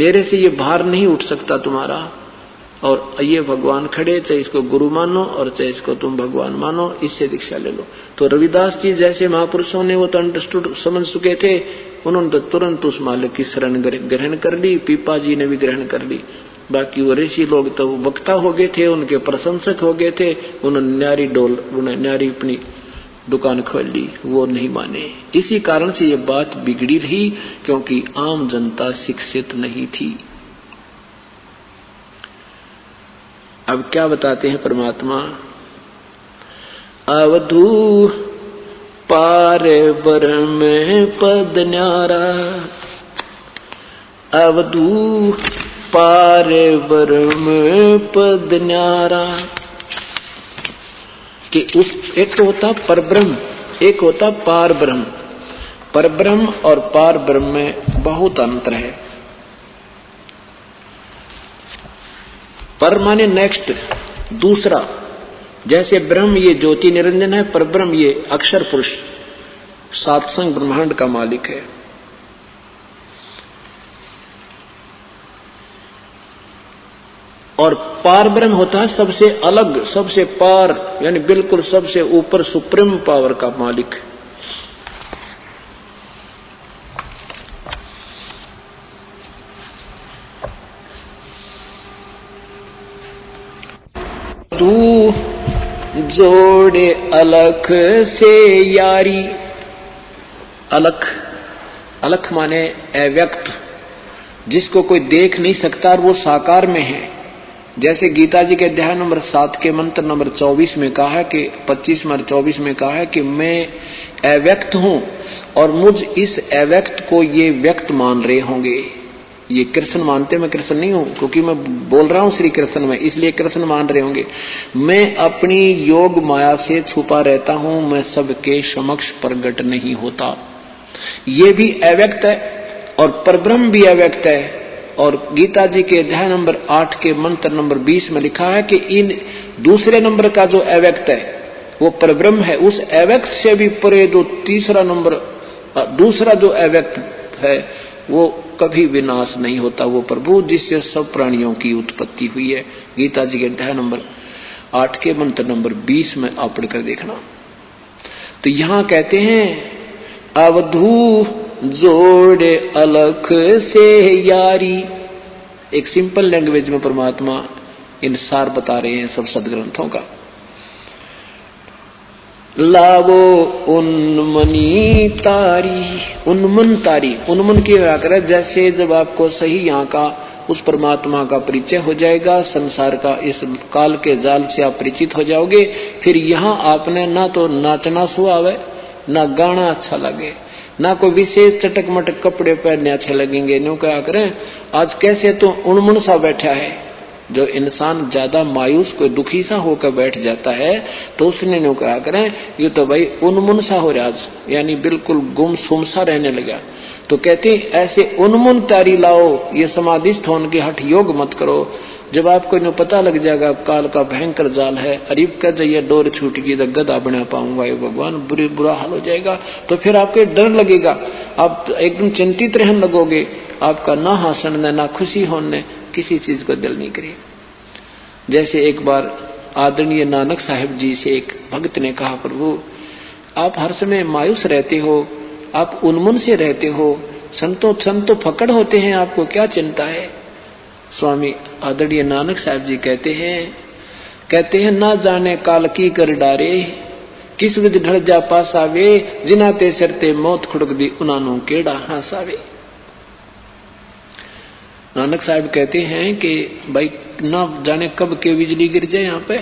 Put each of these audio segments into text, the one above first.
मेरे से ये भार नहीं उठ सकता तुम्हारा। और ये भगवान खड़े, चाहे इसको गुरु मानो और चाहे इसको तुम भगवान मानो, इससे दीक्षा ले लो। तो रविदास जी जैसे महापुरुषों ने वो तो अंडरस्टूड, समझ चुके थे, उन्होंने तो तुरंत उस मालिक की शरण ग्रहण कर ली। पीपा जी ने भी ग्रहण कर ली। बाकी वो ऋषि लोग तो वक्ता हो गए थे, उनके प्रशंसक हो गए थे, उन्होंने न्यारी अपनी दुकान खोल ली, वो नहीं माने। इसी कारण से ये बात बिगड़ी रही, क्योंकि आम जनता शिक्षित नहीं थी। अब क्या बताते हैं परमात्मा, अवधू पार ब्रह्म पद न्यारा, अवधू पार ब्रह्म पद न्यारा। कि उस एक तो होता परब्रह्म, एक होता पार ब्रह्म। परब्रह्म और पार ब्रह्म में बहुत अंतर है। पर माने नेक्स्ट, दूसरा। जैसे ब्रह्म ये ज्योति निरंजन है, परब्रह्म ये अक्षर पुरुष सातसंग ब्रह्मांड का मालिक है। और पार ब्रह्म होता है सबसे अलग, सबसे पार, यानी बिल्कुल सबसे ऊपर सुप्रीम पावर का मालिक। तू जोड़े अलख से यारी। अलख, अलख माने अव्यक्त, जिसको कोई देख नहीं सकता और वो साकार में है। जैसे गीता जी के अध्याय नंबर 7 के मंत्र नंबर 24 में कहा है कि 25 और 24 में कहा है कि मैं अव्यक्त हूं और मुझ इस अव्यक्त को ये व्यक्त मान रहे होंगे। ये कृष्ण मानते, मैं कृष्ण नहीं हूं, क्योंकि मैं बोल रहा हूं श्री कृष्ण में, इसलिए कृष्ण मान रहे होंगे। मैं अपनी योग माया से छुपा रहता हूं, मैं सबके समक्ष प्रकट नहीं होता। ये भी अव्यक्त है और परब्रह्म भी अव्यक्त है। और गीता जी के अध्याय नंबर 8 के मंत्र नंबर 20 में लिखा है कि इन दूसरे नंबर का जो अव्यक्त है वो परब्रह्म है, उस अव्यक्त से भी परे जो तीसरा नंबर, दूसरा जो अव्यक्त है वो कभी विनाश नहीं होता। वो प्रभु जिससे सब प्राणियों की उत्पत्ति हुई है। गीता जी के अध्याय नंबर 8 के मंत्र नंबर 20 में आप पढ़कर देखना। तो यहां कहते हैं अवधू जोड़े अलख से यारी। एक सिंपल लैंग्वेज में परमात्मा इन सार बता रहे हैं सब सदग्रंथों का। लावो उन्मनी तारी, उन्मन तारी, उन्मन की व्याख्या जैसे जब आपको सही यहाँ का उस परमात्मा का परिचय हो जाएगा, संसार का इस काल के जाल से आप परिचित हो जाओगे, फिर यहाँ आपने ना तो नाचना सुहावे, ना गाना अच्छा लगे, ना कोई विशेष चटक मटक कपड़े पहनने अच्छे लगेंगे। न्यू क्या करें, आज कैसे तो उन्मन सा बैठा है। जो इंसान ज्यादा मायूस कोई दुखी सा होकर बैठ जाता है तो उसने न्यू क्या करें, ये तो भाई उन्मन सा हो रहा आज, यानी बिल्कुल गुमसुम सा रहने लगा। तो कहते ऐसे उन्मन तारी लाओ, ये समाधिस्थ होने के हठ योग मत करो। जब आपको न्यू पता लग जाएगा काल का भयंकर जाल है, अरीब कर जाइए डोर छूट गई तो गदा बना पाऊंगा ये भगवान, बुरा हाल हो जाएगा। तो फिर आपको डर लगेगा, आप एकदम चिंतित रहने लगोगे, आपका ना हंसने ना खुशी होने किसी चीज को दिल नहीं करे। जैसे एक बार आदरणीय नानक साहिब जी से एक भक्त ने कहा, प्रभु आप हर समय मायूस रहते हो, आप उन्मन से रहते हो, संतो फकड़ होते हैं, आपको क्या चिंता है। स्वामी आदरणीय नानक साहिब जी कहते हैं ना जाने काल की कर डारे, किस विध ढल जा पासावे, जिनाते सरते मौत खुड़क दी उनानू केड़ा हंसावे। नानक साहब कहते हैं कि भाई ना जाने कब के बिजली गिर जाए यहाँ पे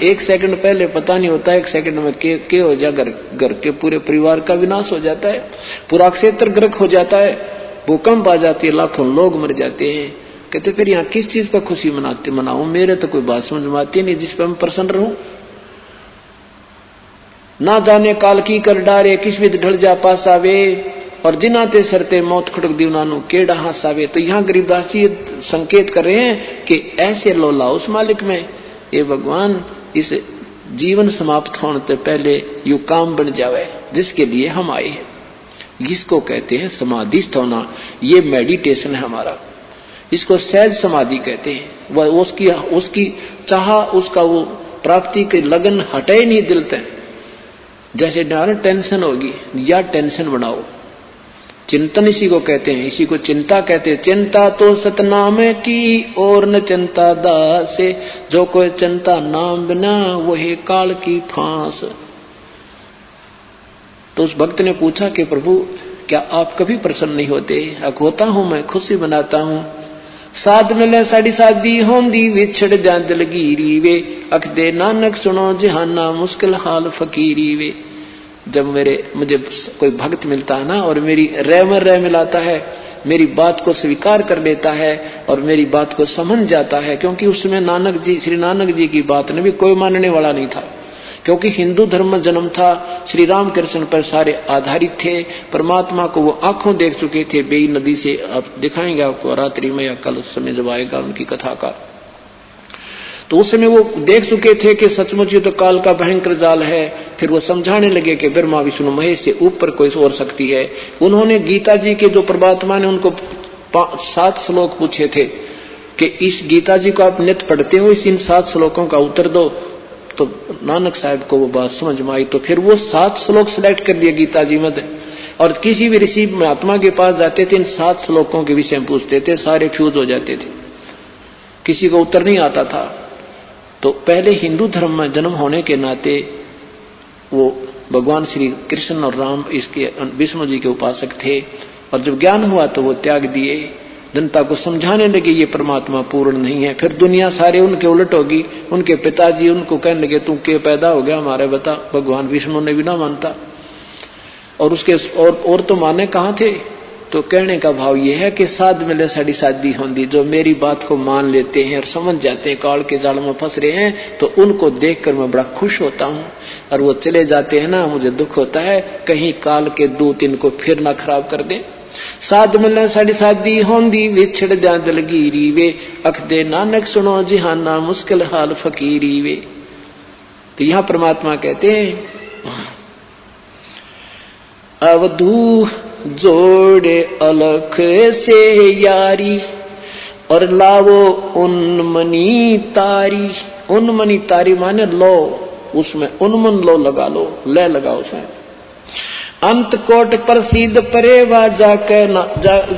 एक सेकंड पहले पता नहीं होता, एक सेकंड में के हो जाए, घर के पूरे परिवार का विनाश हो जाता है, पूरा क्षेत्र गर्क हो जाता है, भूकंप आ जाती है, लाखों लोग मर जाते हैं। कहते फिर यहाँ किस चीज पर खुशी मनाऊं, मेरे तो कोई बात समझ में आती नहीं जिस पर मैं प्रसन्न रहूं। ना जाने काल की कर डारे, किस विध ढल जा पासावे, और जिनाते सरते मौत खुड़क दी उनानू केड़ा हंसावे। तो यहाँ गरीबदास जी संकेत कर रहे हैं कि ऐसे लोला उस मालिक में, ये भगवान इस जीवन समाप्त होने से पहले यू काम बन जावे जिसके लिए हम आए हैं। इसको कहते हैं समाधिस्थ होना। ये मेडिटेशन है हमारा, इसको सहज समाधि कहते हैं। वह उसकी चाह, उसका वो प्राप्ति की लगन हटे ही नहीं दिल से। जैसे टेंशन होगी या टेंशन बनाओ, चिंतन इसी को कहते हैं, इसी को चिंता कहते हैं। चिंता तो सतनाम की और न चिंता दासे, जो कोई चिंता नाम बिना वही काल की फांस। तो उस भक्त ने पूछा कि प्रभु क्या आप कभी प्रसन्न नहीं होते? होता हूं मैं, खुशी बनाता हूं। साध मिले साड़ी शादी होंदी, विछड़ जा दिलगीरी वे, अख दे नानक सुनो जहाना मुश्किल हाल फकीरी वे। जब मुझे कोई भक्त मिलता है ना और मेरी रहमर रह मिलाता है, मेरी बात को स्वीकार कर लेता है और मेरी बात को समझ जाता है, क्योंकि उसमें नानक जी, श्री नानक जी की बात ने भी कोई मानने वाला नहीं था, क्योंकि हिंदू धर्म में जन्म था, श्री राम कृष्ण पर सारे आधारित थे। परमात्मा को वो आंखों देख चुके थे बेई नदी से। आप दिखाएंगे आपको रात्रि में या कल समय जब आएगा उनकी कथा का, तो उस समय वो देख चुके थे कि सचमुच ये तो काल का भयंकर जाल है। फिर वो समझाने लगे कि ब्रह्मा विष्णु महेश से ऊपर कोई और शक्ति है। उन्होंने गीता जी के जो परमात्मा ने उनको 7 श्लोक पूछे थे कि इस गीता जी को आप नित्य पढ़ते हो, इन 7 श्लोकों का उत्तर दो। तो नानक साहब को वो बात समझ में आई, तो फिर वो 7 श्लोक सिलेक्ट कर लिए गीता जी में, और किसी भी ऋषि महात्मा के पास जाते थे, इन 7 श्लोकों के विषय में पूछते थे, सारे फ्यूज हो जाते थे, किसी को उत्तर नहीं आता था। तो पहले हिंदू धर्म में जन्म होने के नाते वो भगवान श्री कृष्ण और राम इसके विष्णु जी के उपासक थे, और जब ज्ञान हुआ तो वो त्याग दिए, जनता को समझाने लगे ये परमात्मा पूर्ण नहीं है। फिर दुनिया सारे उनके उलट होगी। उनके पिताजी उनको कहने लगे तू के पैदा हो गया हमारे, बता। भगवान विष्णु ने भी ना मानता, और उसके और तो माने कहाँ थे। तो कहने का भाव यह है कि साध मिले साड़ी शादी होंदी, जो मेरी बात को मान लेते हैं और समझ जाते हैं काल के जाल में फंस रहे हैं, तो उनको देखकर मैं बड़ा खुश होता हूं। और वो चले जाते हैं ना, मुझे दुख होता है कहीं काल के दूत इनको फिर ना खराब कर दें। साध मिले साड़ी शादी होंदी, विछड़ जा दिलगीरी वे, अख दे नानक सुनो जिहाना मुश्किल हाल फकीरी वे। तो यहां परमात्मा कहते हैं अवधू जोड़े अलख से यारी, और लावो उन्मनी तारी। उन्मनी तारी माने लो, उसमें उन्मन लो लगा लो, ले लगाओ उसमें। अंत कोट प्रसिद्ध परेवा जाके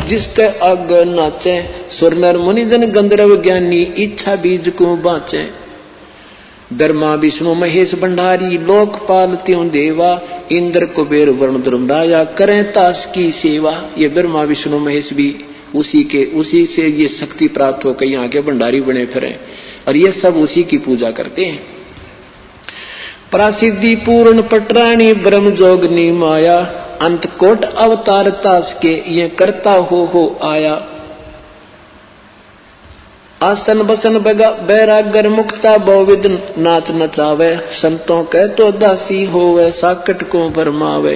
जिसके अग नाचे, सुर नर मुनिजन गंधर्व ज्ञानी इच्छा बीज को बाचे। ब्रह्मा विष्णु महेश भंडारी लोकपाल त्यों देवा, इंद्र कुबेर वरुण धर्मराया करें तास की सेवा। ये ब्रह्मा विष्णु महेश भी उसी से ये शक्ति प्राप्त होकर यहाँ के भंडारी बने फिरे, और ये सब उसी की पूजा करते हैं। प्रसिद्धि पूर्ण पटरानी ब्रह्म जोगनी माया, अंत कोट अवतार तास के ये करता हो आया। आसन बसन बैरागर मुक्ता बहुविध नाच नचावे, संतों के तो दासी होवे साकट को भरमावे।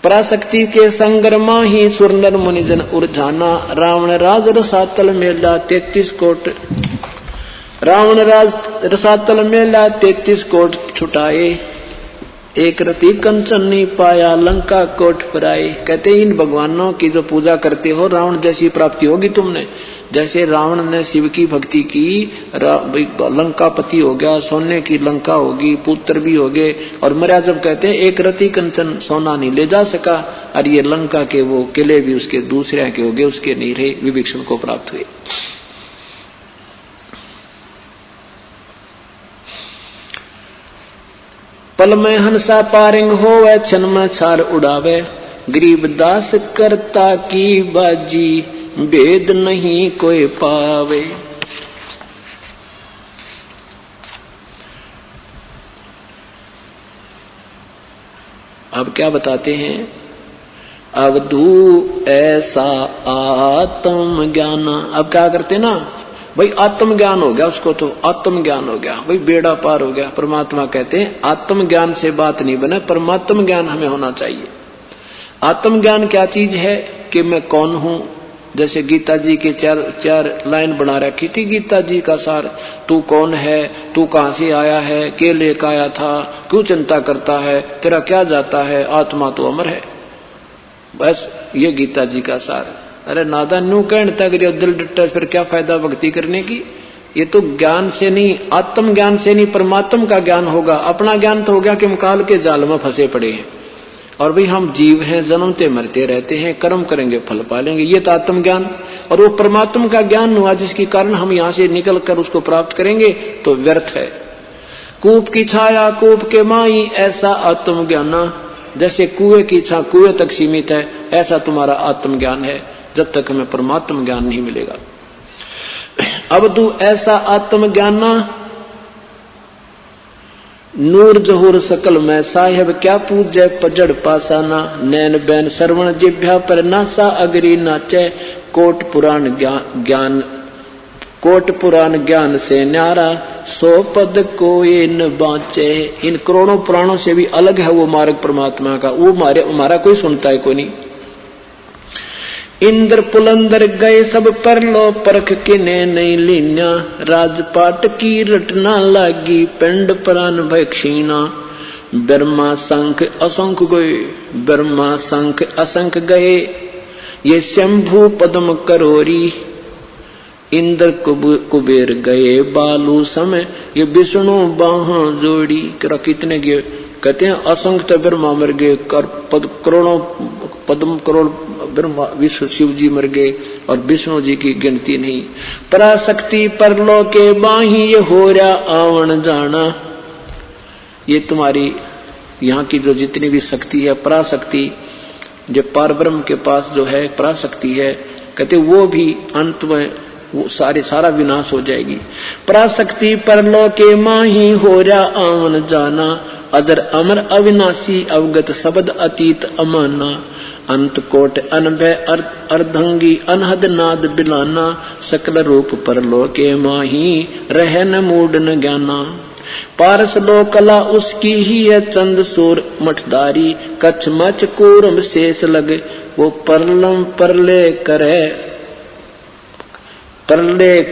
पराशक्ति के संगरमा ही सुरनर मुनिजन उर्जाना, रावण राज रसातल मेला 33 कोट। रावण राज रसातल मेला 33 कोट छुटाए, एक रति कंचन नहीं पाया लंका कोट पर आए। कहते इन भगवानों की जो पूजा करते हो, रावण जैसी प्राप्ति होगी तुमने। जैसे रावण ने शिव की भक्ति की, लंकापति हो गया, सोने की लंका होगी, पुत्र भी हो गए, और मर्या जब कहते हैं एक रति कंचन सोना नहीं ले जा सका, और ये लंका के वो किले भी उसके दूसरे के हो गए, उसके नहीं रहे, विभीषण को प्राप्त हुए। पल में हंसा पारिंग होवे, छन में छार उड़ावे, गरीब दास करता की बाजी, भेद नहीं कोई पावे। अब क्या बताते हैं, अवधू ऐसा आत्म ज्ञान। अब क्या करते ना भाई, आत्मज्ञान हो गया, उसको तो आत्मज्ञान हो गया भाई, बेड़ा पार हो गया। परमात्मा कहते हैं आत्मज्ञान से बात नहीं बना, परमात्म ज्ञान हमें होना चाहिए। आत्मज्ञान क्या चीज है कि मैं कौन हूं, जैसे गीता जी के चार लाइन बना रखी थी गीता जी का सार, तू कौन है, तू कहां से आया है, के लेकर आया था, क्यों चिंता करता है, तेरा क्या जाता है, आत्मा तो अमर है। बस ये गीता जी का सार। अरे नादान न्यू कहता अगर दिल डट्टा फिर क्या फायदा भक्ति करने की। ये तो ज्ञान से नहीं, आत्म ज्ञान से नहीं, परमात्मा का ज्ञान होगा। अपना ज्ञान तो हो गया कि हम काल के जाल में फंसे पड़े हैं और भाई हम जीव हैं, जन्मते मरते रहते हैं, कर्म करेंगे फल पालेंगे, ये तो आत्म ज्ञान। और वो परमात्मा का ज्ञान हुआ जिसके कारण हम यहां से निकल कर उसको प्राप्त करेंगे तो व्यर्थ है। कूप की छाया कूप के माई, ऐसा आत्म ज्ञान। जैसे कुएं की छाया कुएं तक सीमित है, ऐसा तुम्हारा आत्म ज्ञान है जब तक हमें परमात्मा ज्ञान नहीं मिलेगा। अब तू ऐसा आत्म ज्ञान नूर जहूर सकल में साहेब, क्या पूजे पजड़ पासाना, नैन बैन श्रवण जिभ्या पर नासा अगरी नाचे, कोट पुराण ज्ञान से न्यारा, सो पद कोई न बाँचे। इन करोड़ों पुराणों से भी अलग है वो मार्ग परमात्मा का, वो हमारा कोई सुनता है कोई नहीं। इंद्र पुलंदर गए सब पर लो, परख किने नहीं लीन्या, राजपाट की रटना लागी, पिंड प्राण भय क्षीणा। ब्रह्मा शंख असंख गए, ब्रह्मा शंख असंख गए, ये शंभु पद्म करोरी, इंद्र कुबेर गए बालू समय, ये विष्णु बाह जोड़ी। कितने गए कहते हैं, असंख्य ब्रह्मा मर गए, करोड़ों पद्म करोड़ ब्रह्मा विष्णु शिव जी मर गए और विष्णु जी की गिनती नहीं। पराशक्ति परलो के बाही, ये हो रहा आवन जाना। ये तुम्हारी यहाँ की जो जितनी भी शक्ति है, पराशक्ति जो पार ब्रह्म के पास जो है पराशक्ति है, कहते वो भी अंत में वो सारा विनाश हो जाएगी। पराशक्ति परलो के माही, हो रहा आवन जाना, अजर अमर अविनाशी, अवगत शब्द अतीत अमाना। अंत कोट अनभय अर्धंगी, अनहद नाद बिलाना, सकल रूप परलो के माही, रहन मूड न ज्ञाना। पारस लो कला उसकी ही है, चंद सूर मठदारी, कच्छ मच कूरम शेष लगे, वो परलम परले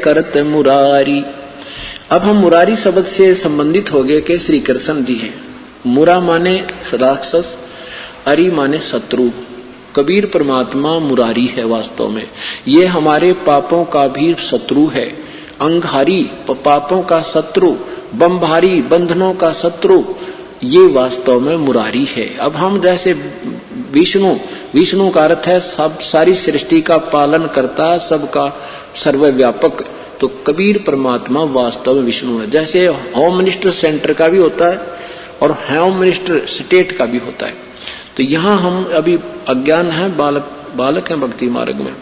करत मुरारी। अब हम मुरारी शब्द से संबंधित हो गए कि श्री कृष्ण जी हैं। मुरा माने राक्षस, अरी माने शत्रु। कबीर परमात्मा मुरारी है वास्तव में। ये हमारे पापों का भी शत्रु है, अंगहारी पापों का शत्रु, बंभारी बंधनों का शत्रु, ये वास्तव में मुरारी है। अब हम जैसे विष्णु का अर्थ है सब सारी सृष्टि का पालन करता, सबका सर्वव्यापक, तो कबीर परमात्मा वास्तव में विष्णु है। जैसे होम मिनिस्टर सेंटर का भी होता है और होम मिनिस्टर स्टेट का भी होता है। तो यहां हम अभी अज्ञान है, बालक हैं भक्ति मार्ग में।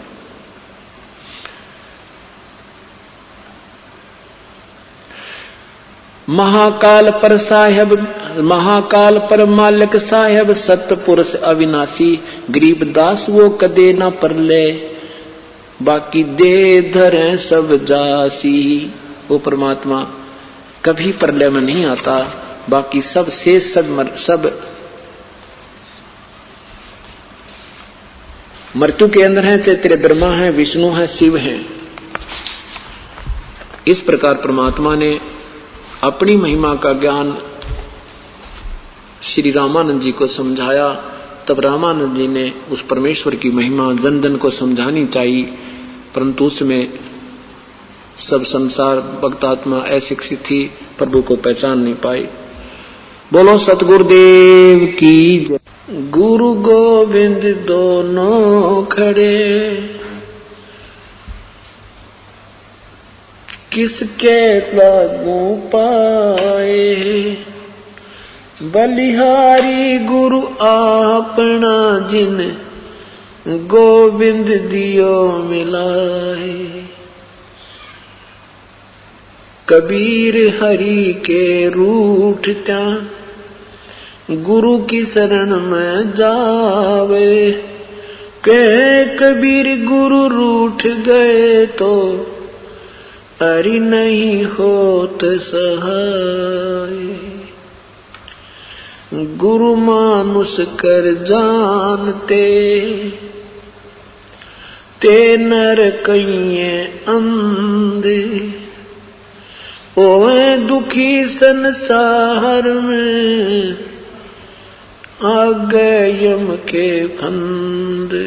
महाकाल पर साहेब, महाकाल पर मालिक साहेब, सतपुरुष अविनाशी, गरीबदास वो कदे न परले, बाकी दे धरे सब जासी। वो परमात्मा कभी प्रलय में नहीं आता, बाकी सब शेष सब मृत्यु के अंदर है, चाहे तेरे ब्रह्मा है, विष्णु है, शिव है। इस प्रकार परमात्मा ने अपनी महिमा का ज्ञान श्री रामानंद जी को समझाया। तब रामानंद जी ने उस परमेश्वर की महिमा जन जन को समझानी चाहिए, परंतु उसमें सब संसार भक्तात्मा अशिक्षित थी, प्रभु को पहचान नहीं पाई। बोलो सतगुरुदेव की जय। गुरु गोविंद दोनों खड़े, किसके लागू पाए, बलिहारी गुरु आपना जिन, गोविंद दियो मिलाए। कबीर हरि के रूठता, गुरु की शरण में जावे, के कबीर गुरु रूठ गए तो, हरि नहीं होत सहाय। गुरु मानुष कर जानते, ते नर कइये अंधे, ओए दुखी संसार में आगे यम के फंदे।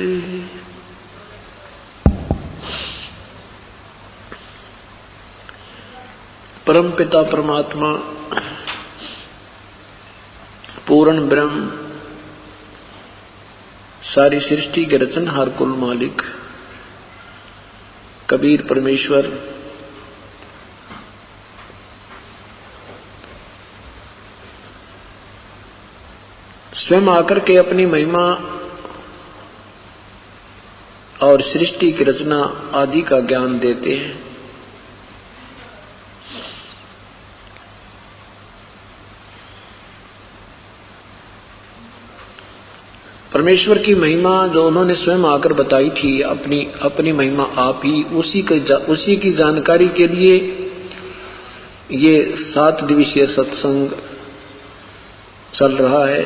परम पिता परमात्मा पूर्ण ब्रह्म सारी सृष्टि के रचनहार कुल मालिक कबीर परमेश्वर स्वयं आकर के अपनी महिमा और सृष्टि की रचना आदि का ज्ञान देते हैं। परमेश्वर की महिमा जो उन्होंने स्वयं आकर बताई थी, अपनी महिमा आप ही, उसी की जानकारी के लिए ये 7 दिवसीय सत्संग चल रहा है।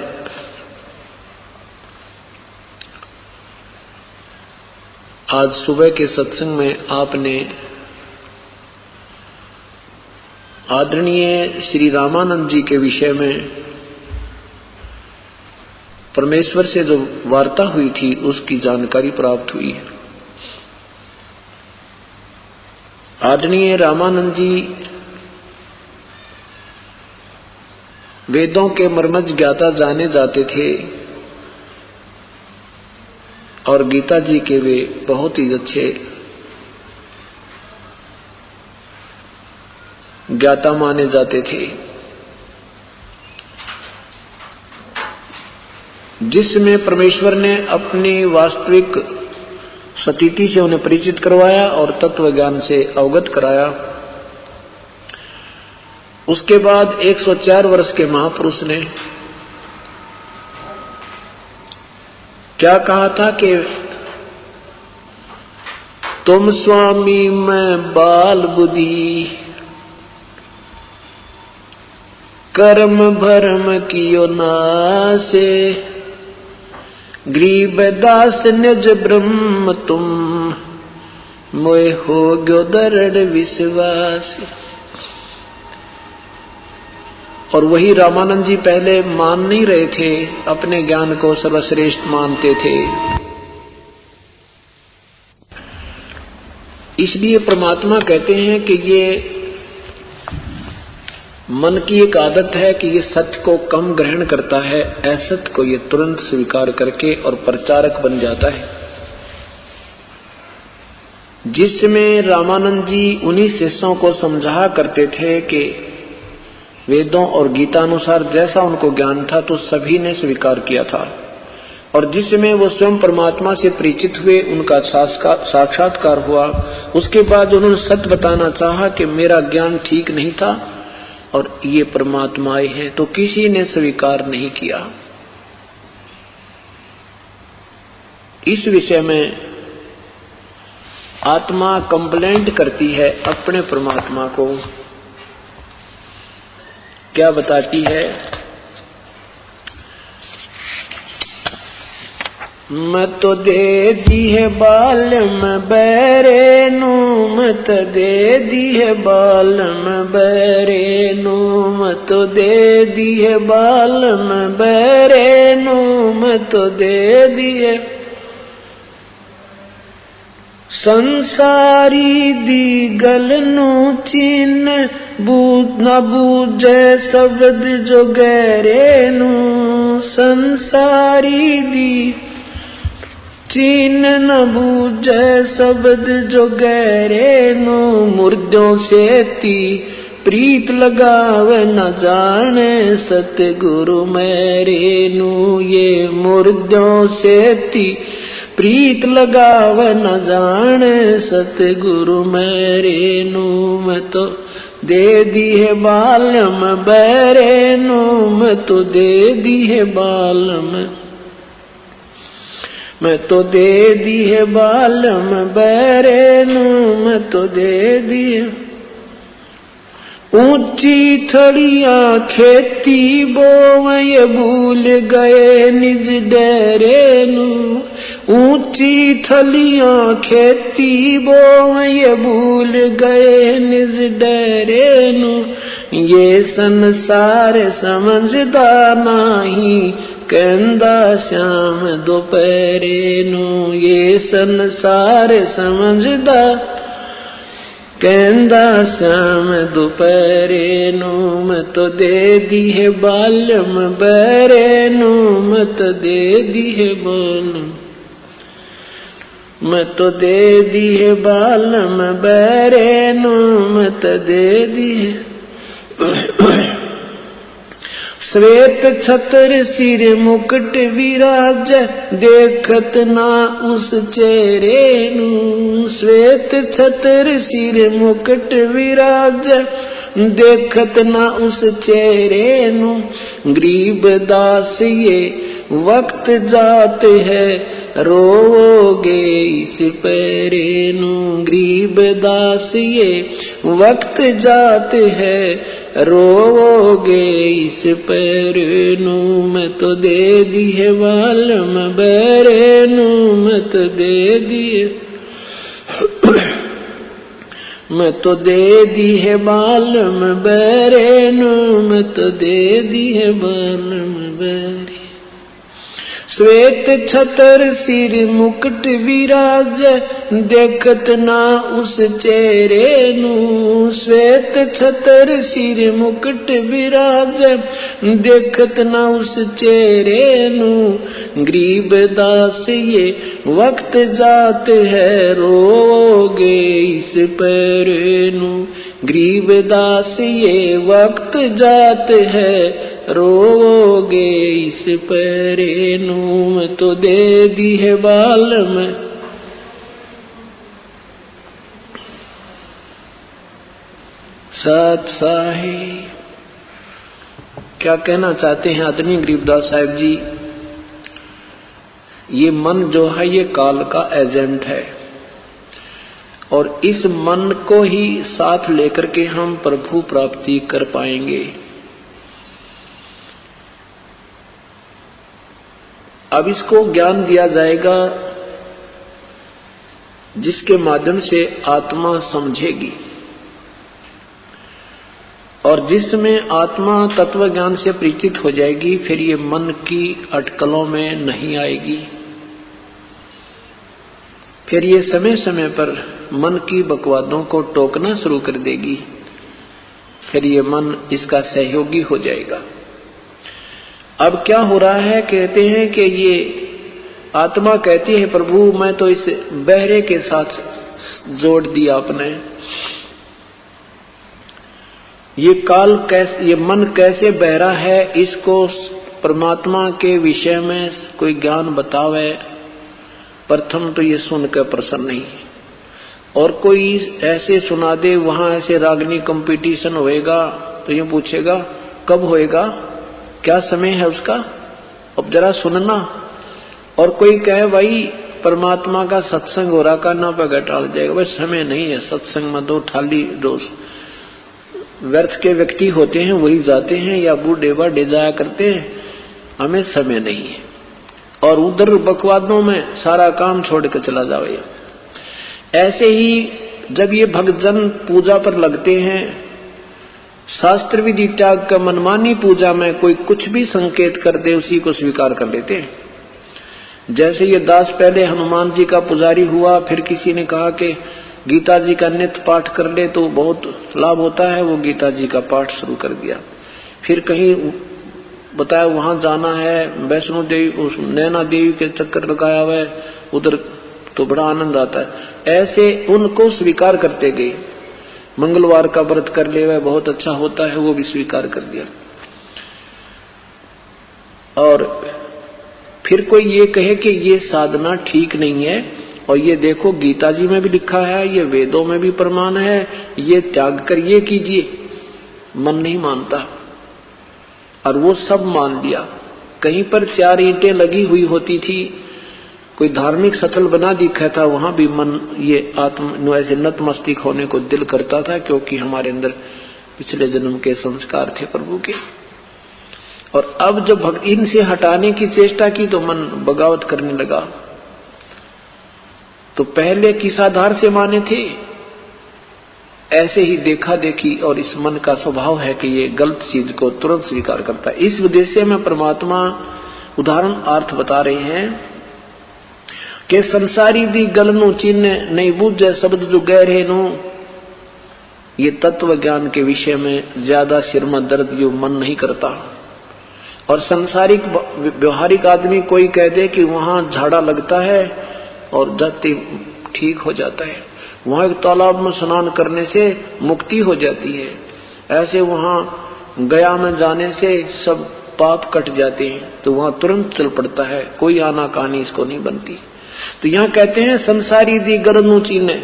आज सुबह के सत्संग में आपने आदरणीय श्री रामानंद जी के विषय में परमेश्वर से जो वार्ता हुई थी उसकी जानकारी प्राप्त हुई है। आदरणीय रामानंद जी वेदों के मर्मज्ञ ज्ञाता जाने जाते थे और गीता जी के वे बहुत ही अच्छे ज्ञाता माने जाते थे, जिसमें परमेश्वर ने अपनी वास्तविक स्थिति से उन्हें परिचित करवाया और तत्व ज्ञान से अवगत कराया। उसके बाद 104 वर्ष के महापुरुष ने क्या कहा था कि तुम स्वामी मैं बाल बुद्धि, कर्म भरम कियो नासे, गरीब दास निज ब्रह्म तुम, मोए हो गयो दृढ़ विश्वास। और वही रामानंद जी पहले मान नहीं रहे थे, अपने ज्ञान को सर्वश्रेष्ठ मानते थे। इसलिए परमात्मा कहते हैं कि ये मन की एक आदत है कि ये सत्य को कम ग्रहण करता है, असत्य को ये तुरंत स्वीकार करके और प्रचारक बन जाता है। जिसमें रामानंद जी उन्हीं शिष्यों को समझा करते थे कि वेदों और गीता अनुसार जैसा उनको ज्ञान था तो सभी ने स्वीकार किया था, और जिसमें वो स्वयं परमात्मा से परिचित हुए, उनका साक्षात्कार हुआ। उसके बाद उन्होंने सत्य बताना चाहा कि मेरा ज्ञान ठीक नहीं था और ये परमात्माएं हैं, तो किसी ने स्वीकार नहीं किया। इस विषय में आत्मा कंप्लेंट करती है अपने परमात्मा को। क्या बताती है? मत दे दी है बालम बैरेनु, मत दे दी है बालम बैरेनु, मत दे दी है बालम बैरेनु, मत दे दी है संसारी दी गलनु चीन, बूझ न बूझे शब्द जो गहरेनु, संसारी दी चीन न बूझे शब्द जो गहरेनु, मुर्दों से ती प्रीत लगावे न जाने सतगुरु मेरेनु, ये मुर्दों से ती प्रीत लगावे न जाने सतगुरु मेरेनु, मैं तो दे दी है बालम बैरेनु, मैं तो दे दी है बालम, मैं तो दे दी है बालम बैरेनु, मैं तो दे दी है। ऊंची थड़ियां खेती बोवे भूल गए निज डेरेनु, ऊंची थलियां खेती बोवे ये भूल गए निज डरे नु। ये संसार समझदा नाही कहंदा श्याम दोपहरे नु। ये संसार समझदा कहंदा श्याम दोपहरे नु। मत दे दी है बालम बहरे नु। मत दे दी है बालम, मत दे दी है बालम बहरे नु। मत दे दी है श्वेत छतर सिर मुकुट विराज देखत ना उस चेहरे नु। श्वेत छतर सिर मुकुट विराज देखत ना उस चेहरे नु। गरीब दास ये वक्त जाते है रोगे इस पैरे नु। गरीब दास ये वक्त जाते है रोगे इस पैरे नु। मैं तो दे दी है बालम बहरे नु। मत दे दी मैं तो दे दी है बालम बहरे नु। मत दे दी है बालम बहरे। श्वेत छतर सिर मुकुट विराज देखत ना उस चेहरे नु। श्वेत छतर सिर मुकुट विराज देखत ना उस चेहरे नु। गरीब दास ये वक्त जाते है रोगे इस पैरे नु। गरीब दास ये वक्त जाते है रोगे इस पैरे नु। मैं तो दे दी है बालम। सत साहिब क्या कहना चाहते हैं आदरणीय गरीबदास साहिब जी? ये मन जो है ये काल का एजेंट है और इस मन को ही साथ लेकर के हम प्रभु प्राप्ति कर पाएंगे। अब इसको ज्ञान दिया जाएगा जिसके माध्यम से आत्मा समझेगी और जिसमें आत्मा तत्व ज्ञान से परिचित हो जाएगी फिर ये मन की अटकलों में नहीं आएगी। फिर ये समय समय पर मन की बकवादों को टोकना शुरू कर देगी। फिर ये मन इसका सहयोगी हो जाएगा। अब क्या हो रहा है? कहते हैं कि ये आत्मा कहती है प्रभु मैं तो इस बहरे के साथ जोड़ दिया आपने। ये काल कैसे, ये मन कैसे बहरा है, इसको परमात्मा के विषय में कोई ज्ञान बतावे। प्रथम तो ये सुनकर प्रसन्न नहीं, और कोई ऐसे सुना दे वहां ऐसे रागनी कंपटीशन होएगा तो ये पूछेगा कब होएगा, क्या समय है उसका, अब जरा सुनना। और कोई कहे भाई परमात्मा का सत्संग हो रहा, करना पे घटाल जाएगा, भाई समय नहीं है सत्संग में, दो थाली रोज व्यर्थ के व्यक्ति होते हैं वही जाते हैं या बूढ़े बाढ़े जाया करते हैं, हमें समय नहीं है। और उधर बकवादों में सारा काम छोड़ के चला जाओ। ऐसे ही जब ये भक्तजन पूजा पर लगते हैं, शास्त्र विधि त्याग का मनमानी पूजा में कोई कुछ भी संकेत कर दे उसी को स्वीकार कर लेते हैं। जैसे ये दास पहले हनुमान जी का पुजारी हुआ, फिर किसी ने कहा कि गीता जी का नित्य पाठ कर ले तो बहुत लाभ होता है, वो गीता जी का पाठ शुरू कर दिया। फिर कहीं बताया वहां जाना है, वैष्णो देवी उस नैना देवी के चक्कर लगाया हुआ है, उधर तो बड़ा आनंद आता है। ऐसे उनको स्वीकार करते गए। मंगलवार का व्रत कर ले वह बहुत अच्छा होता है, वो भी स्वीकार कर दिया। और फिर कोई ये कहे कि ये साधना ठीक नहीं है, और ये देखो गीता जी में भी लिखा है, ये वेदों में भी प्रमाण है, ये त्याग कर ये कीजिए। मन नहीं मानता और वो सब मान लिया। कहीं पर 4 ईंटें लगी हुई होती थी, कोई धार्मिक स्थल बना दिखा था, वहां भी मन ये आत्म ऐसे नतमस्तक होने को दिल करता था, क्योंकि हमारे अंदर पिछले जन्म के संस्कार थे प्रभु के। और अब जब इनसे हटाने की चेष्टा की तो मन बगावत करने लगा। तो पहले किस आधार से माने थे? ऐसे ही देखा देखी, और इस मन का स्वभाव है कि ये गलत चीज को तुरंत स्वीकार करता है। इस उद्देश्य में परमात्मा उदाहरण अर्थ बता रहे हैं कि संसारी दी गल नू चिन्ह नहीं बूझे शब्द जो गहरे नू। ये तत्व ज्ञान के विषय में ज्यादा सिर में दर्द जो मन नहीं करता। और संसारिक व्यवहारिक आदमी कोई कह दे कि वहां झाड़ा लगता है और जाते ठीक हो जाता है, वहां एक तालाब में स्नान करने से मुक्ति हो जाती है, ऐसे वहां गया में जाने से सब पाप कट जाते हैं, तो वहां तुरंत चल पड़ता है, कोई आना कहानी इसको नहीं बनती। तो यहां कहते हैं संसारी दी गरनु चीने,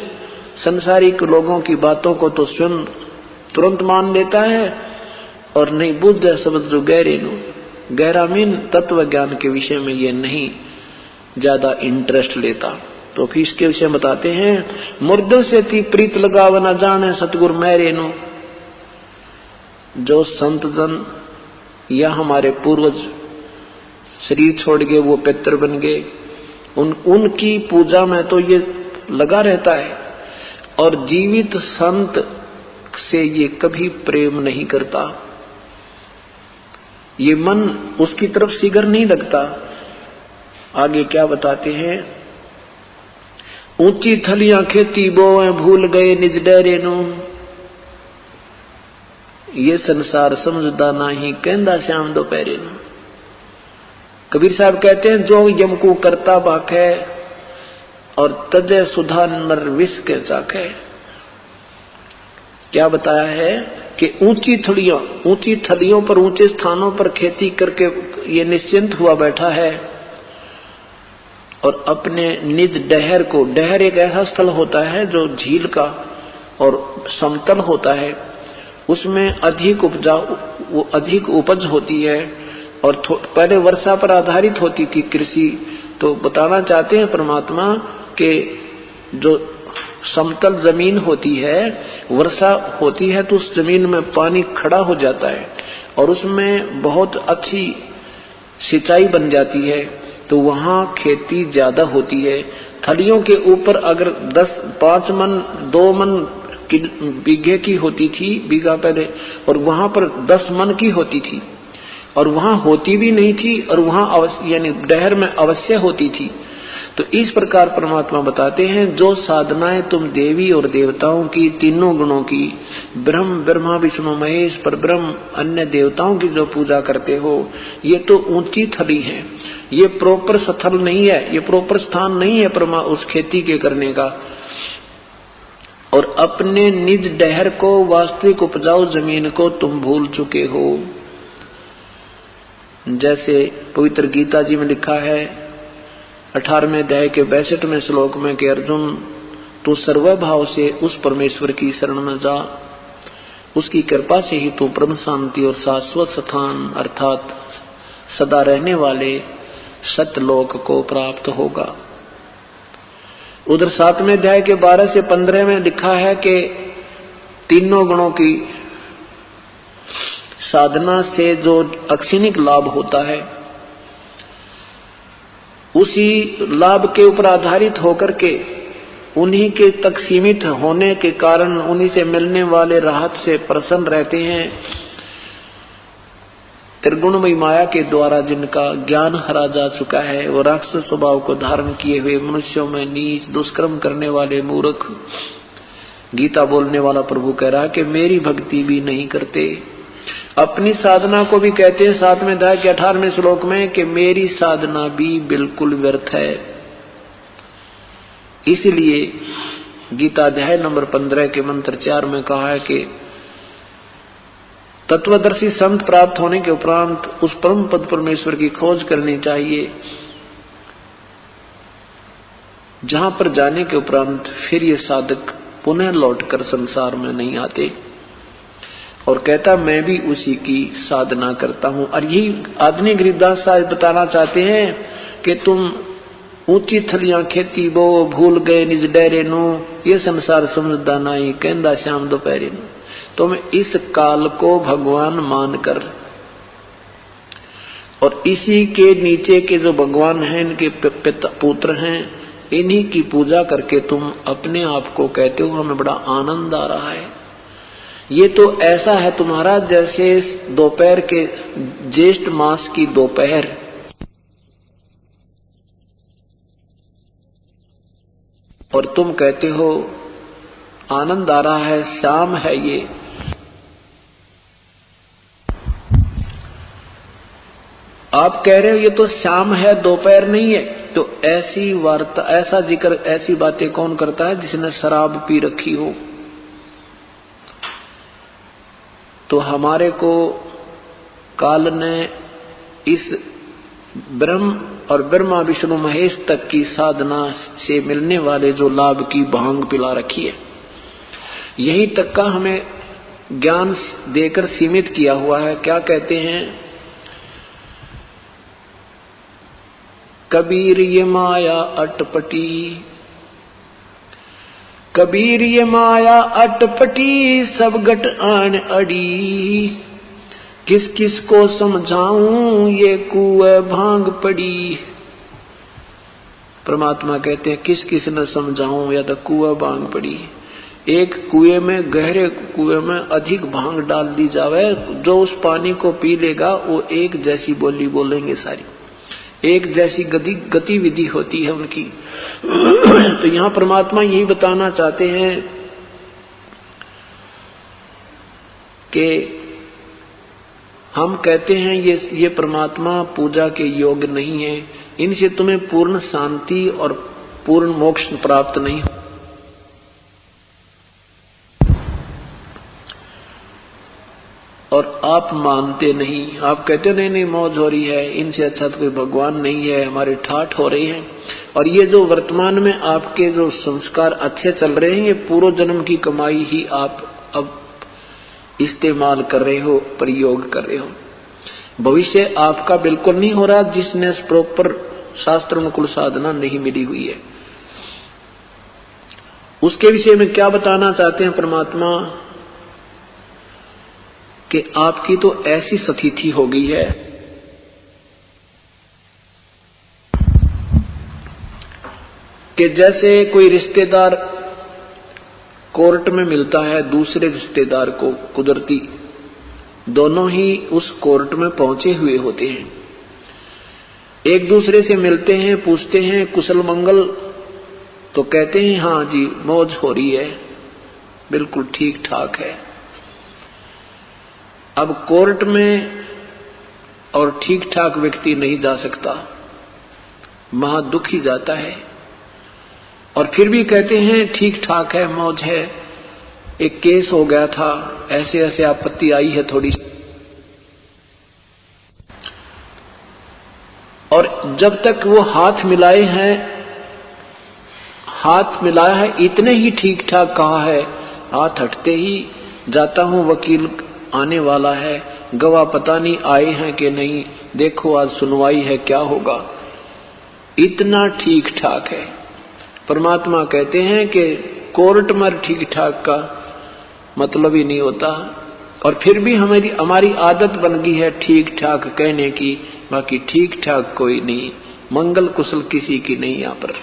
संसारिक लोगों की बातों को तो स्वयं तुरंत मान लेता है और नहीं बुद्ध शब्द जो गहरे नु, गहरा मीन तत्व ज्ञान के विषय में ये नहीं ज्यादा इंटरेस्ट लेता। तो फिर इसके विषय बताते हैं, मुर्दों से ती प्रीत लगाव न जाने सतगुरु मेरे नु। जो संत जन या हमारे पूर्वज शरीर छोड़ गए, वो पितर बन गए, उनकी पूजा में तो ये लगा रहता है। और जीवित संत से ये कभी प्रेम नहीं करता, ये मन उसकी तरफ सिगर नहीं लगता। आगे क्या बताते हैं, ऊंची थलियां खेती बोए भूल गए निज डेरे नु। ये संसार समझदा नहीं कहंदा श्याम दोपहरे नु। कबीर साहब कहते हैं, जो यम को करता बाखे और तजे सुधा नर विष के चाखे। क्या बताया है कि ऊंची थलियों पर ऊंचे स्थानों पर खेती करके ये निश्चिंत हुआ बैठा है और अपने निज डहर को, डहर एक ऐसा स्थल होता है जो झील का और समतल होता है, उसमें अधिक उपज होती है और पहले वर्षा पर आधारित होती थी कृषि। तो बताना चाहते हैं परमात्मा कि जो समतल जमीन होती है, वर्षा होती है तो उस जमीन में पानी खड़ा हो जाता है और उसमें बहुत अच्छी सिंचाई बन जाती है, तो वहां खेती ज्यादा होती है। थलियों के ऊपर अगर 5 मन 2 मन बीघे की होती थी बीघा पहले, और वहां पर 10 मन की होती थी, और वहां होती भी नहीं थी, और वहां यानी डहर में अवश्य होती थी। तो इस प्रकार परमात्मा बताते हैं, जो साधनाएं तुम देवी और देवताओं की, तीनों गुणों की, ब्रह्मा विष्णु महेश पर ब्रह्म अन्य देवताओं की जो पूजा करते हो, ये तो ऊंची थली है, ये प्रॉपर स्थल नहीं है, ये प्रॉपर स्थान नहीं है उस खेती के करने का। और अपने निज डहर को, वास्तविक उपजाऊ जमीन को तुम भूल चुके हो। जैसे पवित्र गीता जी में लिखा है 18वें अध्याय के 62वें श्लोक में कि अर्जुन, तू सर्वभाव से उस परमेश्वर की शरण में जा, उसकी कृपा से ही तू परम शांति और शाश्वत स्थान अर्थात सदा रहने वाले सतलोक को प्राप्त होगा। उधर 7वें अध्याय के 12 से 15 में लिखा है कि तीनों गुणों की साधना से जो अक्षणिक लाभ होता है, उसी लाभ के ऊपर आधारित होकर के उन्हीं के तक सीमित होने के कारण उन्हीं से मिलने वाले राहत से प्रसन्न रहते हैं। त्रिगुणमयी माया के द्वारा जिनका ज्ञान हरा जा चुका है, वो राक्षस स्वभाव को धारण किए हुए मनुष्यों में नीच दुष्कर्म करने वाले मूर्ख, गीता बोलने वाला प्रभु कह रहा है कि मेरी भक्ति भी नहीं करते। अपनी साधना को भी कहते हैं 7वें अध्याय के 18वें श्लोक में कि मेरी साधना भी बिल्कुल व्यर्थ है। इसलिए गीता अध्याय नंबर 15 के मंत्र 4 में कहा है कि तत्वदर्शी संत प्राप्त होने के उपरांत उस परम पद परमेश्वर की खोज करनी चाहिए, जहां पर जाने के उपरांत फिर ये साधक पुनः लौटकर संसार में नहीं आते। और कहता मैं भी उसी की साधना करता हूं। और यही आदमी गरीबदास साहब बताना चाहते हैं कि तुम ऊंची थलियां खेती बो भूल गए निज डेरे नु, ये संसार समझदा नहीं कहंदा श्याम दोपहरे नु। तो मैं इस काल को भगवान मानकर और इसी के नीचे के जो भगवान हैं, इनके पुत्र हैं, इन्हीं की पूजा करके तुम अपने आप को कहते हो हमें बड़ा आनंद आ रहा है। ये तो ऐसा है तुम्हारा जैसे दोपहर के ज्येष्ठ मास की दोपहर, और तुम कहते हो आनंद आ रहा है, शाम है ये। आप कह रहे हो ये तो शाम है, दोपहर नहीं है। तो ऐसी वार्ता, ऐसा जिक्र, ऐसी बातें कौन करता है जिसने शराब पी रखी हो? तो हमारे को काल ने इस ब्रह्म और ब्रह्मा विष्णु महेश तक की साधना से मिलने वाले जो लाभ की भांग पिला रखी है, यही तक का हमें ज्ञान देकर सीमित किया हुआ है। क्या कहते हैं? कबीर ये माया अटपटी, कबीर ये माया अटपटी, सब गट आन अड़ी, किस किस को समझाऊं ये कुएं भांग पड़ी। परमात्मा कहते हैं किस किस न समझाऊं, या तो कुएं भांग पड़ी। एक कुएं में, गहरे कुएं में अधिक भांग डाल दी जावे, जो उस पानी को पी लेगा वो एक जैसी बोली बोलेंगे, सारी एक जैसी गतिविधि होती है उनकी। तो यहां परमात्मा यही बताना चाहते हैं कि हम कहते हैं ये परमात्मा पूजा के योग्य नहीं है, इनसे तुम्हें पूर्ण शांति और पूर्ण मोक्ष प्राप्त नहीं हो। और आप मानते नहीं, आप कहते हो नहीं नहीं मौज हो रही है, इनसे अच्छा तो कोई भगवान नहीं है, हमारे ठाठ हो रही है। और ये जो वर्तमान में आपके जो संस्कार अच्छे चल रहे हैं, ये पूर्व जन्म की कमाई ही आप अब इस्तेमाल कर रहे हो, प्रयोग कर रहे हो। भविष्य आपका बिल्कुल नहीं हो रहा, जिसने प्रॉपर शास्त्र अनुकूल साधना नहीं मिली हुई है। उसके विषय में क्या बताना चाहते हैं परमात्मा कि आपकी तो ऐसी स्थिति हो गई है कि जैसे कोई रिश्तेदार कोर्ट में मिलता है दूसरे रिश्तेदार को, कुदरती दोनों ही उस कोर्ट में पहुंचे हुए होते हैं, एक दूसरे से मिलते हैं, पूछते हैं कुशल मंगल, तो कहते हैं हाँ जी मौज हो रही है, बिल्कुल ठीक ठाक है। अब कोर्ट में और ठीक ठाक व्यक्ति नहीं जा सकता, महा दुख ही जाता है। और फिर भी कहते हैं ठीक ठाक है, मौज है, एक केस हो गया था, ऐसे ऐसे आपत्ति आई है थोड़ी। और जब तक वो हाथ मिलाए हैं, हाथ मिलाया है, इतने ही ठीक ठाक कहा है, हाथ हटते ही जाता हूं, वकील आने वाला है, गवाह पता नहीं आए हैं कि नहीं, देखो आज सुनवाई है, क्या होगा। इतना ठीक ठाक है। परमात्मा कहते हैं कि कोर्ट में ठीक ठाक का मतलब ही नहीं होता। और फिर भी हमारी आदत बन गई है ठीक ठाक कहने की, बाकी ठीक ठाक कोई नहीं, मंगल कुशल किसी की नहीं। यहां पर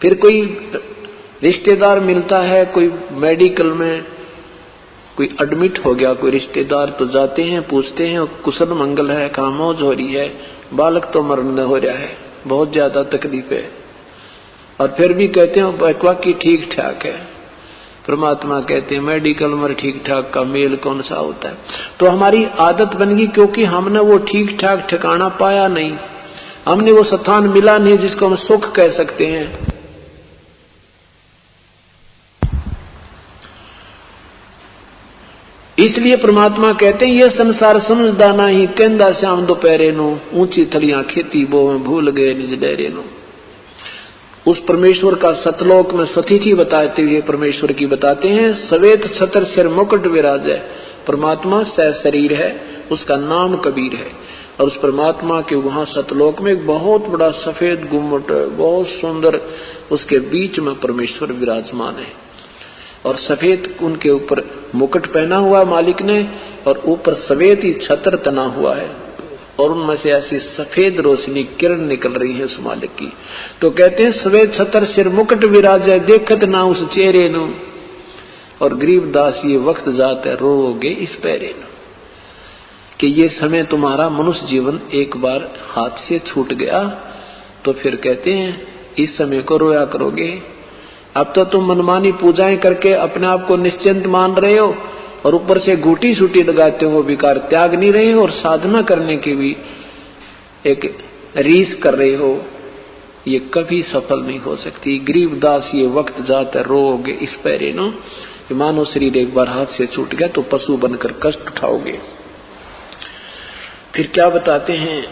फिर कोई रिश्तेदार मिलता है, कोई मेडिकल में कोई एडमिट हो गया कोई रिश्तेदार, तो जाते हैं पूछते हैं कुशल मंगल है, कहाँ मौज हो रही है, बालक तो मरण हो रहा है, बहुत ज्यादा तकलीफ है। और फिर भी कहते हैं बाकी ठीक ठाक है। परमात्मा कहते हैं मेडिकल में ठीक ठाक का मेल कौन सा होता है। तो हमारी आदत बन गई, क्योंकि हमने वो ठीक ठाक ठिकाना पाया नहीं, हमने वो स्थान मिला नहीं जिसको हम सुख कह सकते हैं। इसलिए परमात्मा कहते हैं ये संसार समझदाना ही कहंदा श्याम दोपहरे नो, ऊंची थलियां खेती बोवे भूल गए निज डेरे नो। उस परमेश्वर का सतलोक में स्थिति बताते हुए परमेश्वर की बताते हैं, सवेत छतर सिर मुकुट विराज है। परमात्मा सह शरीर है, उसका नाम कबीर है। और उस परमात्मा के वहां सतलोक में एक बहुत बड़ा सफेद गुम्मट, बहुत सुंदर, उसके बीच में परमेश्वर विराजमान है। और सफेद उनके ऊपर मुकुट पहना हुआ मालिक ने, और ऊपर सफेद ही छत्र तना हुआ है। और उनमें से ऐसी सफेद रोशनी किरण निकल रही है उस मालिक की। तो कहते हैं श्वेत छतर सिर मुकुट विराजे देखत ना उस चेहरे नु, और गरीबदास ये वक्त जाते रोगे इस पैरे नु, कि ये समय तुम्हारा मनुष्य जीवन एक बार हाथ से छूट गया तो फिर कहते हैं इस समय को रोया करोगे। अब तो तुम मनमानी पूजाएं करके अपने आप को निश्चिंत मान रहे हो और ऊपर से घूटी सूटी लगाते हो, विकार त्याग नहीं रहे हो और साधना करने की भी एक रीस कर रहे हो, ये कभी सफल नहीं हो सकती। गरीबदास ये वक्त जाता रोगे इस पैरे नो, मानो शरीर एक बार हाथ से छूट गया तो पशु बनकर कष्ट उठाओगे। फिर क्या बताते हैं,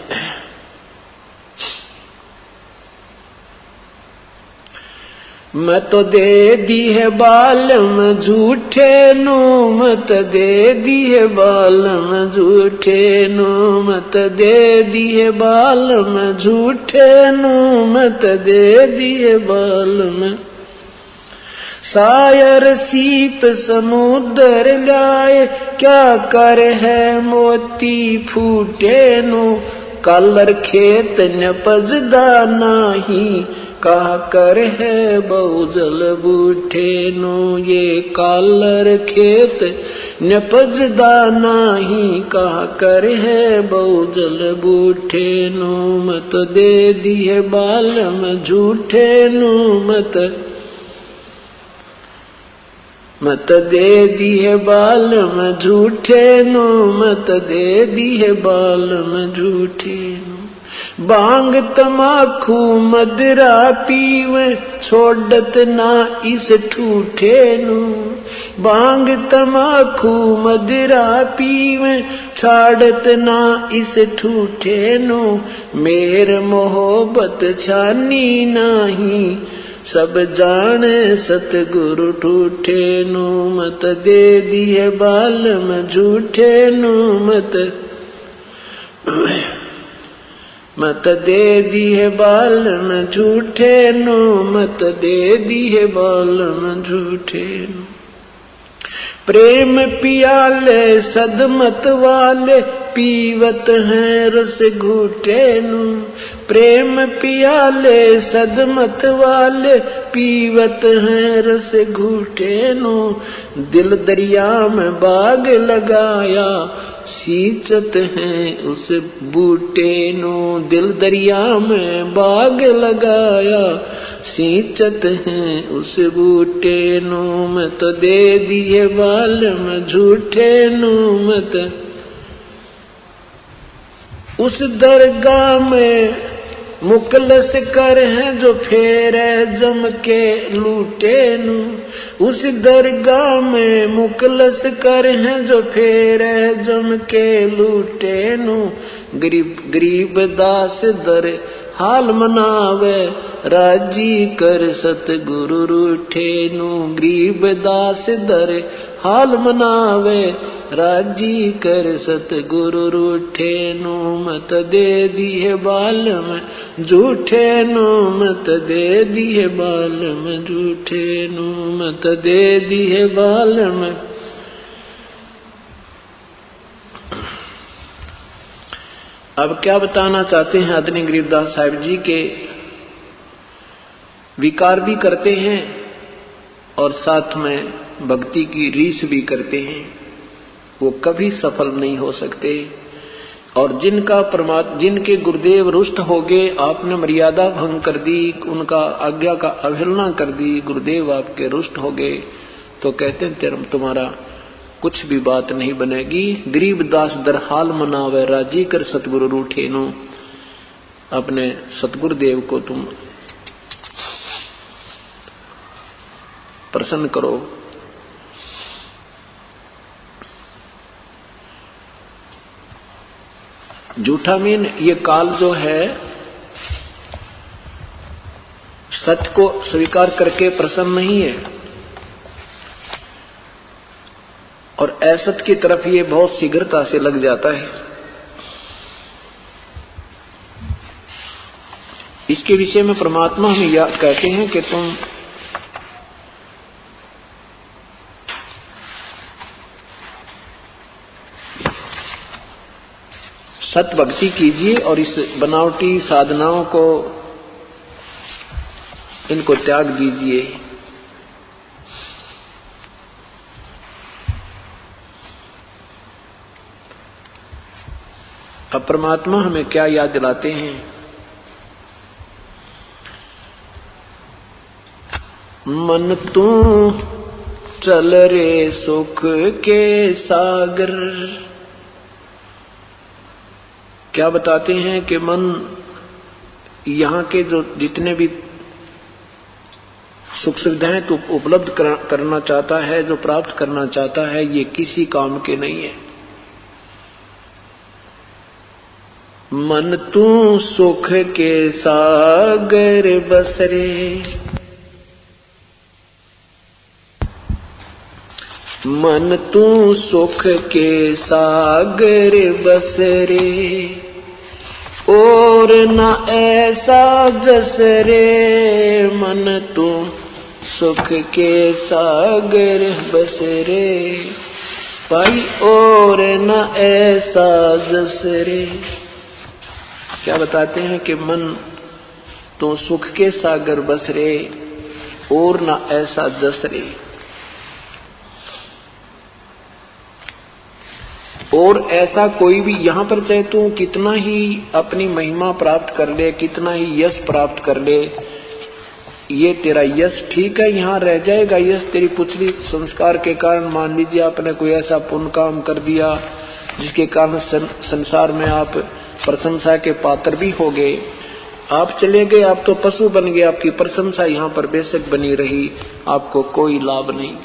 मत दे दी है बालम झूठे नु, मत दे दी है बालम झूठे नु, मत दे दी है बालम झूठे नु, मत दे दी है बालम। सायर सीप समुद्र लाए क्या कर है मोती फूटे नु, कलर खेत न पजदा नाही कहा कर है बहुजल बूठे नु, ये कालर खेत न पजदा नाही कहा कर है बहुजल बूठे नु, मत दे दी है बालम झूठे नु, मत दे दी है बालम झूठे नु, मत दे दी है बालम झूठे नु। बांग तमाखू मदरा पीवे छोड़त ना इस ठूठे नु, बांग तमाखू मदरा पीवे छाड़त ना इस ठूठे नु, मेर मोहब्बत छानी नाही सब जाने सतगुरु ठूठे नु, मत दे दी है बालम झूठे नु, मत दे दी है बालम झूठे नु, मत दे दी है बालम झूठे नु। प्रेम पियाले सदमत वाले पीवत हैं रस घूटे नु, प्रेम पियाले सदमत वाले पीवत हैं रस घूटे नु, दिल दरिया में बाग लगाया सींचत हैं उस बूटे नु, दिल दरिया में बाग लगाया सींचत हैं उस बूटे नु, मत दे दिए बालम झूठे नु, मत उस दरगाह में मुकलस कर हैं जो फेरे जम के लूटे नु, उस दरगाह में मुकलस कर हैं जो फेरे जम के लूटे नु, गरीब दास दर हाल मनावे राजी कर सतगुरु रूठे नु, गरीब दास दर हाल मनावे राजी कर सतगुरु रूठे नु, मत दे दी है बालम झूठे नु, मत दे दी है बालम झूठे नु, मत दे दी है बालम। अब क्या बताना चाहते हैं आदरणीय गरीबदास साहिब जी के विकार भी करते हैं और साथ में भक्ति की रीस भी करते हैं, वो कभी सफल नहीं हो सकते। और जिनके गुरुदेव रुष्ट हो गए, आपने मर्यादा भंग कर दी, उनका आज्ञा का अवहेलना कर दी, गुरुदेव आपके रुष्ट हो गए, तो कहते हैं तुम्हारा कुछ भी बात नहीं बनेगी। गरीबदास दरहाल मनावे राजी कर सतगुरु रूठे नु, अपने सतगुरुदेव को तुम प्रसन्न करो। झूठा मीन ये काल जो है सत्य को स्वीकार करके प्रसन्न नहीं है और असत की तरफ ये बहुत शीघ्रता से लग जाता है। इसके विषय में परमात्मा हमें कहते हैं कि तुम सत भक्ति कीजिए और इस बनावटी साधनाओं को इनको त्याग दीजिए। अब परमात्मा हमें क्या याद दिलाते हैं? मन तू चल रे सुख के सागर। क्या बताते हैं कि मन यहाँ के जो जितने भी सुख सुविधाएं तो उपलब्ध करना चाहता है, जो प्राप्त करना चाहता है, ये किसी काम के नहीं है। मन तू सुख के सागर बसरे, मन तू सुख के सागर बसरे, और न ऐसा जसरे। मन तू सुख के सागर बसरे, भाई और न ऐसा जसरे। क्या बताते हैं कि मन तो सुख के सागर बसरे और न ऐसा जसरे। और ऐसा कोई भी यहां पर चाहे तू कितना ही अपनी महिमा प्राप्त कर ले, कितना ही यश प्राप्त कर ले, ये तेरा यश ठीक है, यहां रह जाएगा यश तेरी पुछली संस्कार के कारण। मान लीजिए आपने कोई ऐसा पुण्य काम कर दिया जिसके कारण संसार में आप प्रशंसा के पात्र भी हो गए, आप चले गए, आप तो पशु बन गए, आपकी प्रशंसा यहां पर बेशक बनी रही, आपको कोई लाभ नहीं।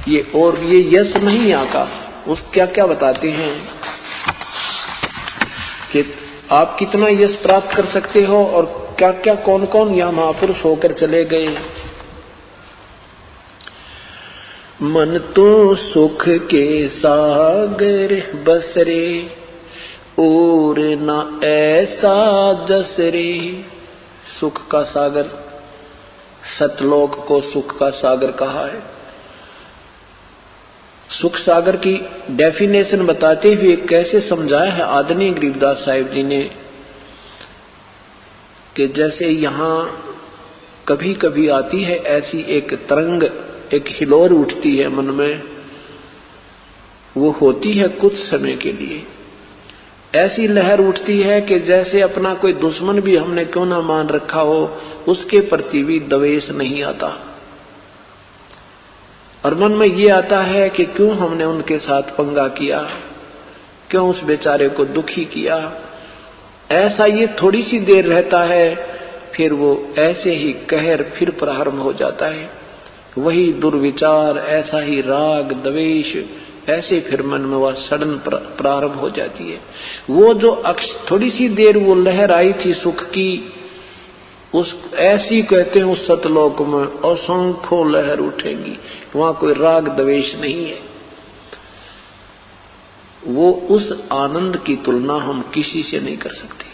ये और ये यश नहीं आता। उस क्या क्या बताते हैं कि आप कितना यश प्राप्त कर सकते हो और क्या क्या कौन कौन यहां महापुरुष होकर चले गए। मन तो सुख के सागर बसरे, और न ऐसा जसरे। सुख का सागर, सतलोक को सुख का सागर कहा है। सुख सागर की डेफिनेशन बताते हुए कैसे समझाया है आदरणीय गरीबदास साहिब जी ने कि जैसे यहां कभी कभी आती है ऐसी एक तरंग, एक हिलोर उठती है मन में, वो होती है कुछ समय के लिए। ऐसी लहर उठती है कि जैसे अपना कोई दुश्मन भी हमने क्यों ना मान रखा हो, उसके प्रति भी द्वेष नहीं आता, और मन में ये आता है कि क्यों हमने उनके साथ पंगा किया, क्यों उस बेचारे को दुखी किया। ऐसा ये थोड़ी सी देर रहता है, फिर वो ऐसे ही कहर फिर प्रारंभ हो जाता है। वही दुर्विचार, ऐसा ही राग द्वेष, ऐसे फिर मन में वह सड़न प्रारंभ हो जाती है। वो जो थोड़ी सी देर वो लहर आई थी सुख की, उस ऐसी कहते हैं उस सतलोक में असंख्यों लहर उठेंगी, वहां कोई राग द्वेष नहीं है। वो उस आनंद की तुलना हम किसी से नहीं कर सकते।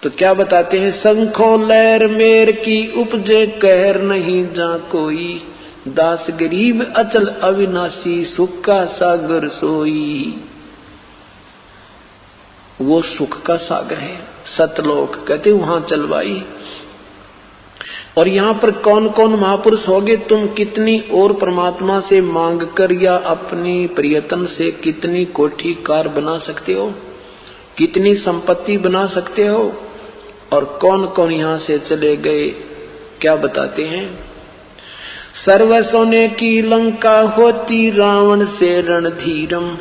तो क्या बताते हैं, संखों लहर मेर की उपजे कहर नहीं जा कोई, दास गरीब अचल अविनाशी सुख का सागर सोई। वो सुख का सागर है सतलोक, कहते वहां चलवाई। और यहां पर कौन कौन महापुरुष होगे, तुम कितनी और परमात्मा से मांग कर या अपनी प्रयत्न से कितनी कोठी कार बना सकते हो, कितनी संपत्ति बना सकते हो, और कौन कौन यहां से चले गए। क्या बताते हैं, सर्व सोने की लंका होती रावण से रणधीरम,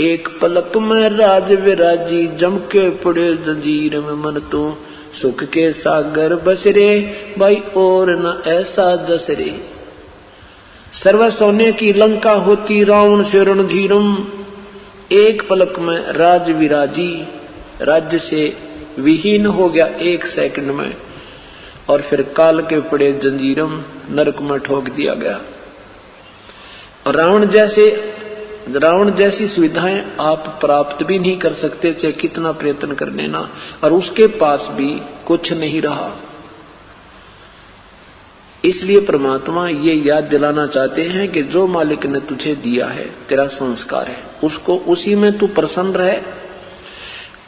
एक पलक में राज विराजी जम के पड़े जंजीर में। मन तो सुख के सागर बसरे, भाई और न ऐसा जसरे। सर्व सोने की लंका होती रावण से रणधीरम, एक पलक में राज विराजी, राज्य से विहीन हो गया एक सेकंड में, और फिर काल के पड़े जंजीरम, नरक में ठोक दिया गया। और रावण जैसी सुविधाएं आप प्राप्त भी नहीं कर सकते, चाहे कितना प्रयत्न कर लेना, और उसके पास भी कुछ नहीं रहा। इसलिए परमात्मा ये याद दिलाना चाहते हैं कि जो मालिक ने तुझे दिया है, तेरा संस्कार है, उसको उसी में तू प्रसन्न रहे,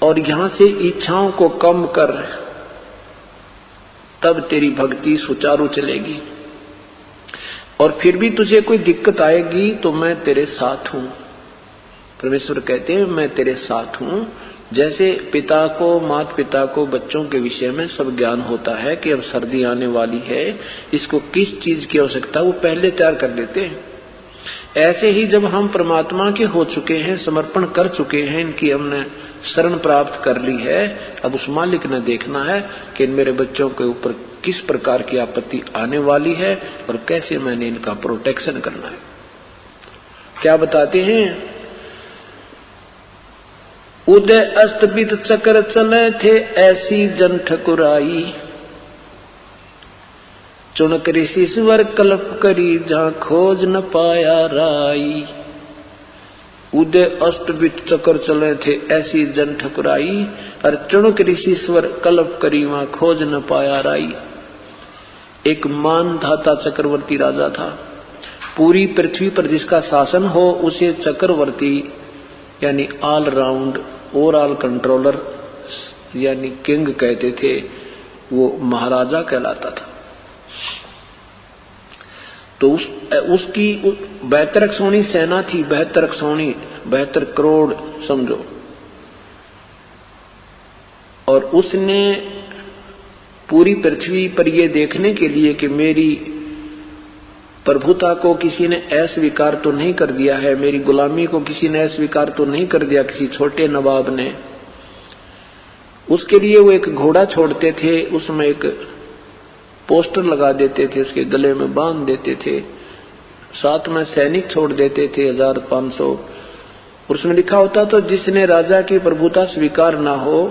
और यहां से इच्छाओं को कम कर, तब तेरी भक्ति सुचारू चलेगी। और फिर भी तुझे कोई दिक्कत आएगी तो मैं तेरे साथ हूं। परमेश्वर कहते हैं मैं तेरे साथ हूं। जैसे पिता को, माता पिता को बच्चों के विषय में सब ज्ञान होता है कि अब सर्दी आने वाली है, इसको किस चीज की आवश्यकता, वो पहले तैयार कर देते हैं। ऐसे ही जब हम परमात्मा के हो चुके हैं, समर्पण कर चुके हैं, इनकी हमने शरण प्राप्त कर ली है, अब उस मालिक ने देखना है कि मेरे बच्चों के ऊपर किस प्रकार की आपत्ति आने वाली है और कैसे मैंने इनका प्रोटेक्शन करना है। क्या बताते हैं, उदय अस्तबित चक्र चले थे ऐसी जन ठकुराई, चुनक ऋषिश्वर कल्प करी जहां खोज न पाया राई। उदय अष्टबित चक्र चले थे ऐसी जन ठकुराई, और चुनक ऋषिश्वर कल्प करी वहां खोज न पाया राई। एक मानधाता चक्रवर्ती राजा था। पूरी पृथ्वी पर जिसका शासन हो उसे चक्रवर्ती यानी ऑल राउंड ओवरऑल कंट्रोलर यानी किंग कहते थे, वो महाराजा कहलाता था। तो उसकी 72 सोनी सेना थी, 72 सोनी, 72 करोड़ समझो। और उसने पूरी पृथ्वी पर यह देखने के लिए कि मेरी प्रभुता को किसी ने अस्वीकार तो नहीं कर दिया है, मेरी गुलामी को किसी ने अस्वीकार तो नहीं कर दिया किसी छोटे नवाब ने, उसके लिए वो एक घोड़ा छोड़ते थे, उसमें एक पोस्टर लगा देते थे, उसके गले में बांध देते थे, साथ में सैनिक छोड़ देते थे 1500, और उसमें लिखा होता तो जिसने राजा की प्रभुता स्वीकार ना हो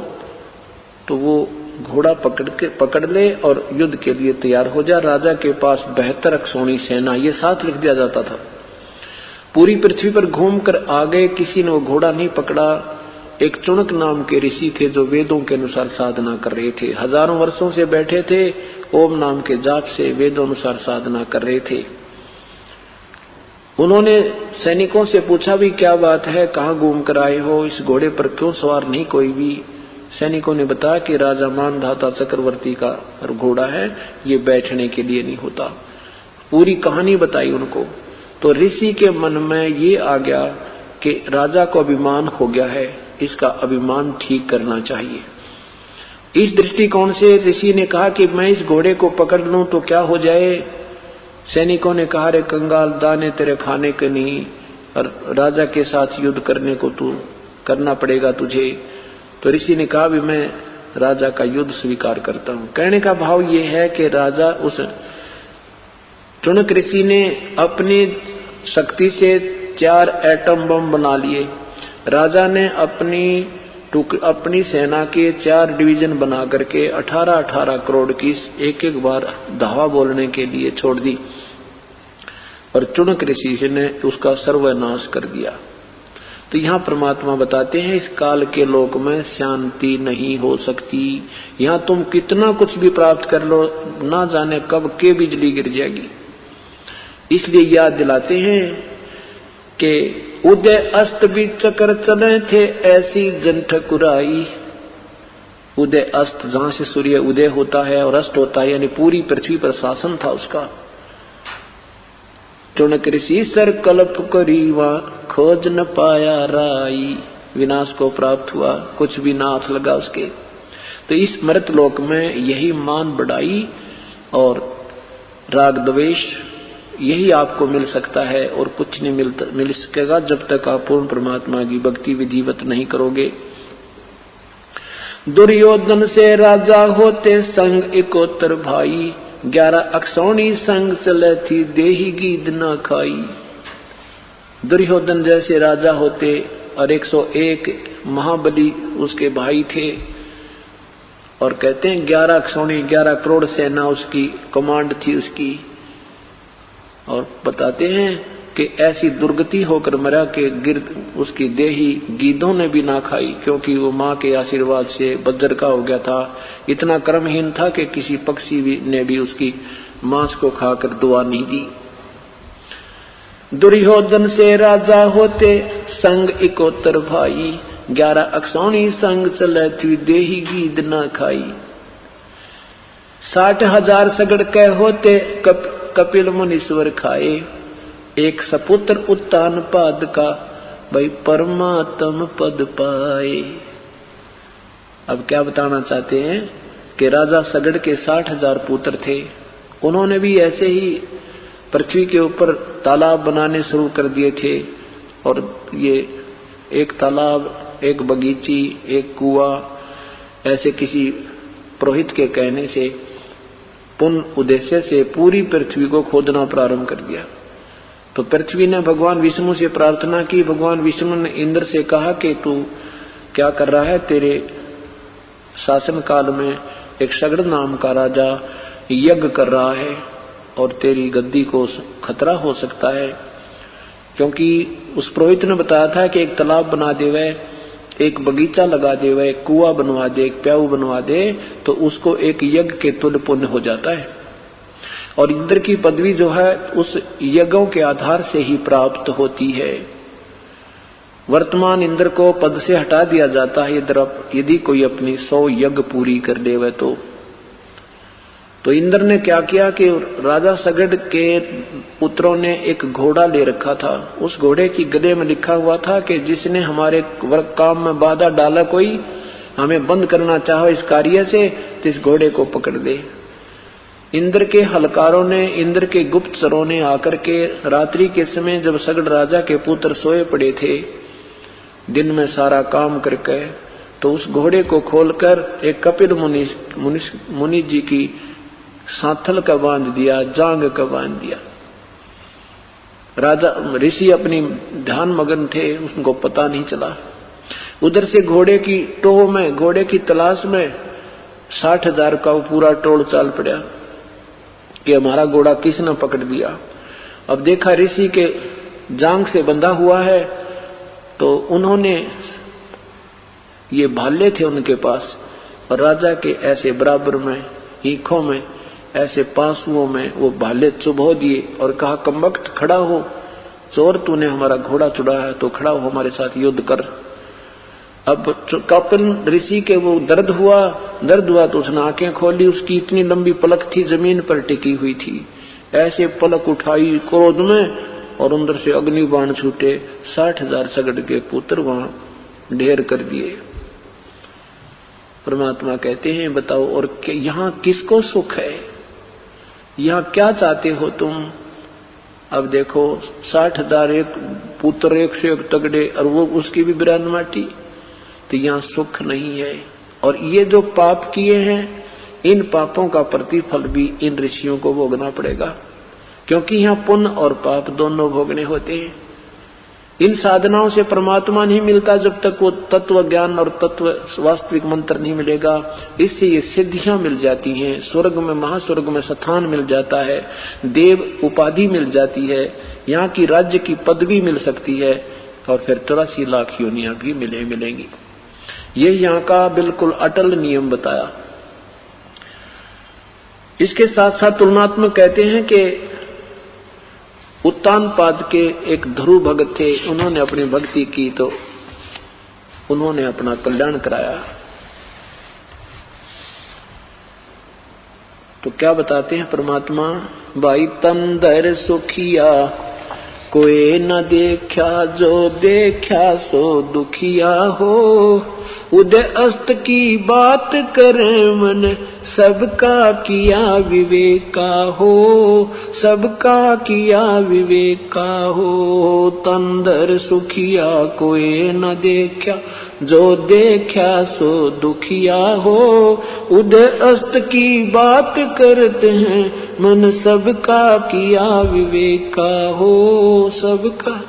तो वो घोड़ा पकड़ ले और युद्ध के लिए तैयार हो जा। राजा के पास 72 अक्षौणी सेना, ये साथ लिख दिया जाता था। पूरी पृथ्वी पर घूमकर आ गए, किसी ने वो घोड़ा नहीं पकड़ा। एक चुनक नाम के ऋषि थे जो वेदों के अनुसार साधना कर रहे थे, हजारों वर्षों से बैठे थे, ओम नाम के जाप से वेदों अनुसार साधना कर रहे थे। उन्होंने सैनिकों से पूछा भी क्या बात है, कहां घूम कर आए हो, इस घोड़े पर क्यों सवार नहीं कोई भी। सैनिकों ने बताया कि राजा मानधाता चक्रवर्ती का घोड़ा है, ये बैठने के लिए नहीं होता। पूरी कहानी बताई उनको। तो ऋषि के मन में ये आ गया कि राजा को अभिमान हो गया है, इसका अभिमान ठीक करना चाहिए। इस दृष्टिकोण से ऋषि ने कहा कि मैं इस घोड़े को पकड़ लूं तो क्या हो जाए। सैनिकों ने कहा रे कंगाल, दाने तेरे खाने के नहीं, और राजा के साथ युद्ध करने को तू करना पड़ेगा तुझे। तो ऋषि ने कहा भी मैं राजा का युद्ध स्वीकार करता हूं। कहने का भाव ये है कि राजा, उस चुनक ऋषि ने अपनी शक्ति से 4 एटम बम बना लिए। राजा ने अपनी सेना के 4 डिवीजन बना करके 18-18 करोड़ की एक बार धावा बोलने के लिए छोड़ दी, और चुनक ऋषि ने उसका सर्वनाश कर दिया। तो यहाँ परमात्मा बताते हैं इस काल के लोक में शांति नहीं हो सकती। यहाँ तुम कितना कुछ भी प्राप्त कर लो, ना जाने कब के बिजली गिर जाएगी। इसलिए याद दिलाते हैं कि उदय अस्त भी चक्र चले थे ऐसी जन ठकुराई। उदय अस्त, जहां से सूर्य उदय होता है और अस्त होता है, यानी पूरी पृथ्वी पर शासन था उसका। चुनक ऋषि सर कल्प करी वहां खोज न पाया राई। विनाश को प्राप्त हुआ, कुछ भी नाथ लगा उसके। तो इस मृत लोक में यही मान बढ़ाई और राग द्वेष, यही आपको मिल सकता है, और कुछ नहीं मिल सकेगा जब तक आप पूर्ण परमात्मा की भक्ति विधिवत नहीं करोगे। दुर्योधन से राजा होते संग इकोतर भाई, 11 अक्षौणी संग चले थी देही गीद न खाई। दुर्योधन जैसे राजा होते और 101 महाबली उसके भाई थे, और कहते हैं 11 अक्षौणी, 11 करोड़ सेना उसकी कमांड थी उसकी। और बताते हैं कि ऐसी दुर्गति होकर मरा कि उसकी देही गीदों ने भी ना खाई, क्योंकि वो माँ के आशीर्वाद से बज्र का हो गया था। इतना कर्महीन था कि किसी पक्षी ने भी उसकी मांस को खाकर दुआ नहीं दी। दुर्योधन से राजा होते संग इकोतर भाई, 11 अक्षौणी संग चले थी देही गीद न खाई। 60,000 सगड़ के होते कपिल मुनीश्वर खाए। एक सपुत्र उत्तान पाद का भाई परमात्म पद पाए। अब क्या बताना चाहते हैं कि राजा सगड़ के 60,000 पुत्र थे। उन्होंने भी ऐसे ही पृथ्वी के ऊपर तालाब बनाने शुरू कर दिए थे और ये एक तालाब, एक बगीची, एक कुआं, ऐसे किसी पुरोहित के कहने से पुण्य उद्देश्य से पूरी पृथ्वी को खोदना प्रारंभ कर दिया। तो पृथ्वी ने भगवान विष्णु से प्रार्थना की। भगवान विष्णु ने इंद्र से कहा कि तू क्या कर रहा है, तेरे शासन काल में एक सगड़ नाम का राजा यज्ञ कर रहा है और तेरी गद्दी को खतरा हो सकता है। क्योंकि उस पुरोहित ने बताया था कि एक तालाब बना देवे, एक बगीचा लगा देवे, एक कुआं बनवा दे, एक प्याऊ बनवा दे, तो उसको एक यज्ञ के तुल्य पुण्य हो जाता है। और इंद्र की पदवी जो है उस यज्ञों के आधार से ही प्राप्त होती है। वर्तमान इंद्र को पद से हटा दिया जाता है यदि कोई अपनी 100 यज्ञ पूरी कर देवे तो इंद्र ने क्या किया कि राजा सगड़ के पुत्रों ने एक घोड़ा ले रखा था। उस घोड़े की गले में लिखा हुआ था कि जिसने हमारे काम में बाधा डाला, कोई हमें बंद करना चाहो इस कार्य से, तो इस घोड़े को पकड़ दे। इंद्र के हलकारों ने, इंद्र के गुप्तचरों ने आकर के रात्रि के समय जब सगड़ राजा के पुत्र सोए पड़े थे, दिन में सारा काम करके, तो उस घोड़े को खोलकर एक कपिल मुनि जी की सांथल का बांध दिया, जांग का बांध दिया। राजा ऋषि अपनी ध्यान मगन थे, उनको पता नहीं चला। उधर से घोड़े की टोह में, घोड़े की तलाश में 60,000 का पूरा टोल चाल पड़ा कि हमारा घोड़ा किसने पकड़ दिया। अब देखा ऋषि के जांग से बंधा हुआ है, तो उन्होंने, ये भाले थे उनके पास, और राजा के ऐसे बराबर में ईखों में, ऐसे पांसुओं में वो भाले चुभो दिए और कहा, कमबख्त खड़ा हो, चोर तूने हमारा घोड़ा चुराया है तो खड़ा हो, हमारे साथ युद्ध कर। अब कपिल ऋषि के वो दर्द हुआ तो उसने आंखें खोली। उसकी इतनी लंबी पलक थी, जमीन पर टिकी हुई थी। ऐसे पलक उठाई क्रोध में और अंदर से अग्नि बाण छूटे। 60,000 सगड़ के पुत्र वहां ढेर कर दिए। परमात्मा कहते हैं, बताओ और यहाँ किसको सुख है, यहाँ क्या चाहते हो तुम। अब देखो 60,000 एक पुत्र, 101 तगड़े, और वो उसकी भी बिरान माटी, तो यहाँ सुख नहीं है। और ये जो पाप किए हैं, इन पापों का प्रतिफल भी इन ऋषियों को भोगना पड़ेगा, क्योंकि यहाँ पुण्य और पाप दोनों भोगने होते हैं। इन साधनाओं से परमात्मा नहीं मिलता जब तक वो तत्व ज्ञान और तत्व वास्तविक मंत्र नहीं मिलेगा। इससे ये सिद्धियां मिल जाती हैं, स्वर्ग में, महास्वर्ग में स्थान मिल जाता है, देव उपाधि मिल जाती है, यहाँ की राज्य की पदवी मिल सकती है, और फिर 83 लाख योनियां भी मिलेंगी। ये यहाँ का बिल्कुल अटल नियम बताया। इसके साथ साथ तुलनात्मक कहते हैं कि उत्तानपाद के एक ध्रुव भगत थे, उन्होंने अपनी भक्ति की तो उन्होंने अपना कल्याण कराया। तो क्या बताते हैं परमात्मा, भाई तंदर सुखिया कोई न देखा, जो देखा सो दुखिया हो। उदय अस्त की बात करे मन, सबका किया विवेका हो, सबका किया विवेका हो। तंदर सुखिया कोई न देखा, जो देखा सो दुखिया हो। उदय अस्त की बात करते हैं मन, सबका किया विवेका हो, सबका।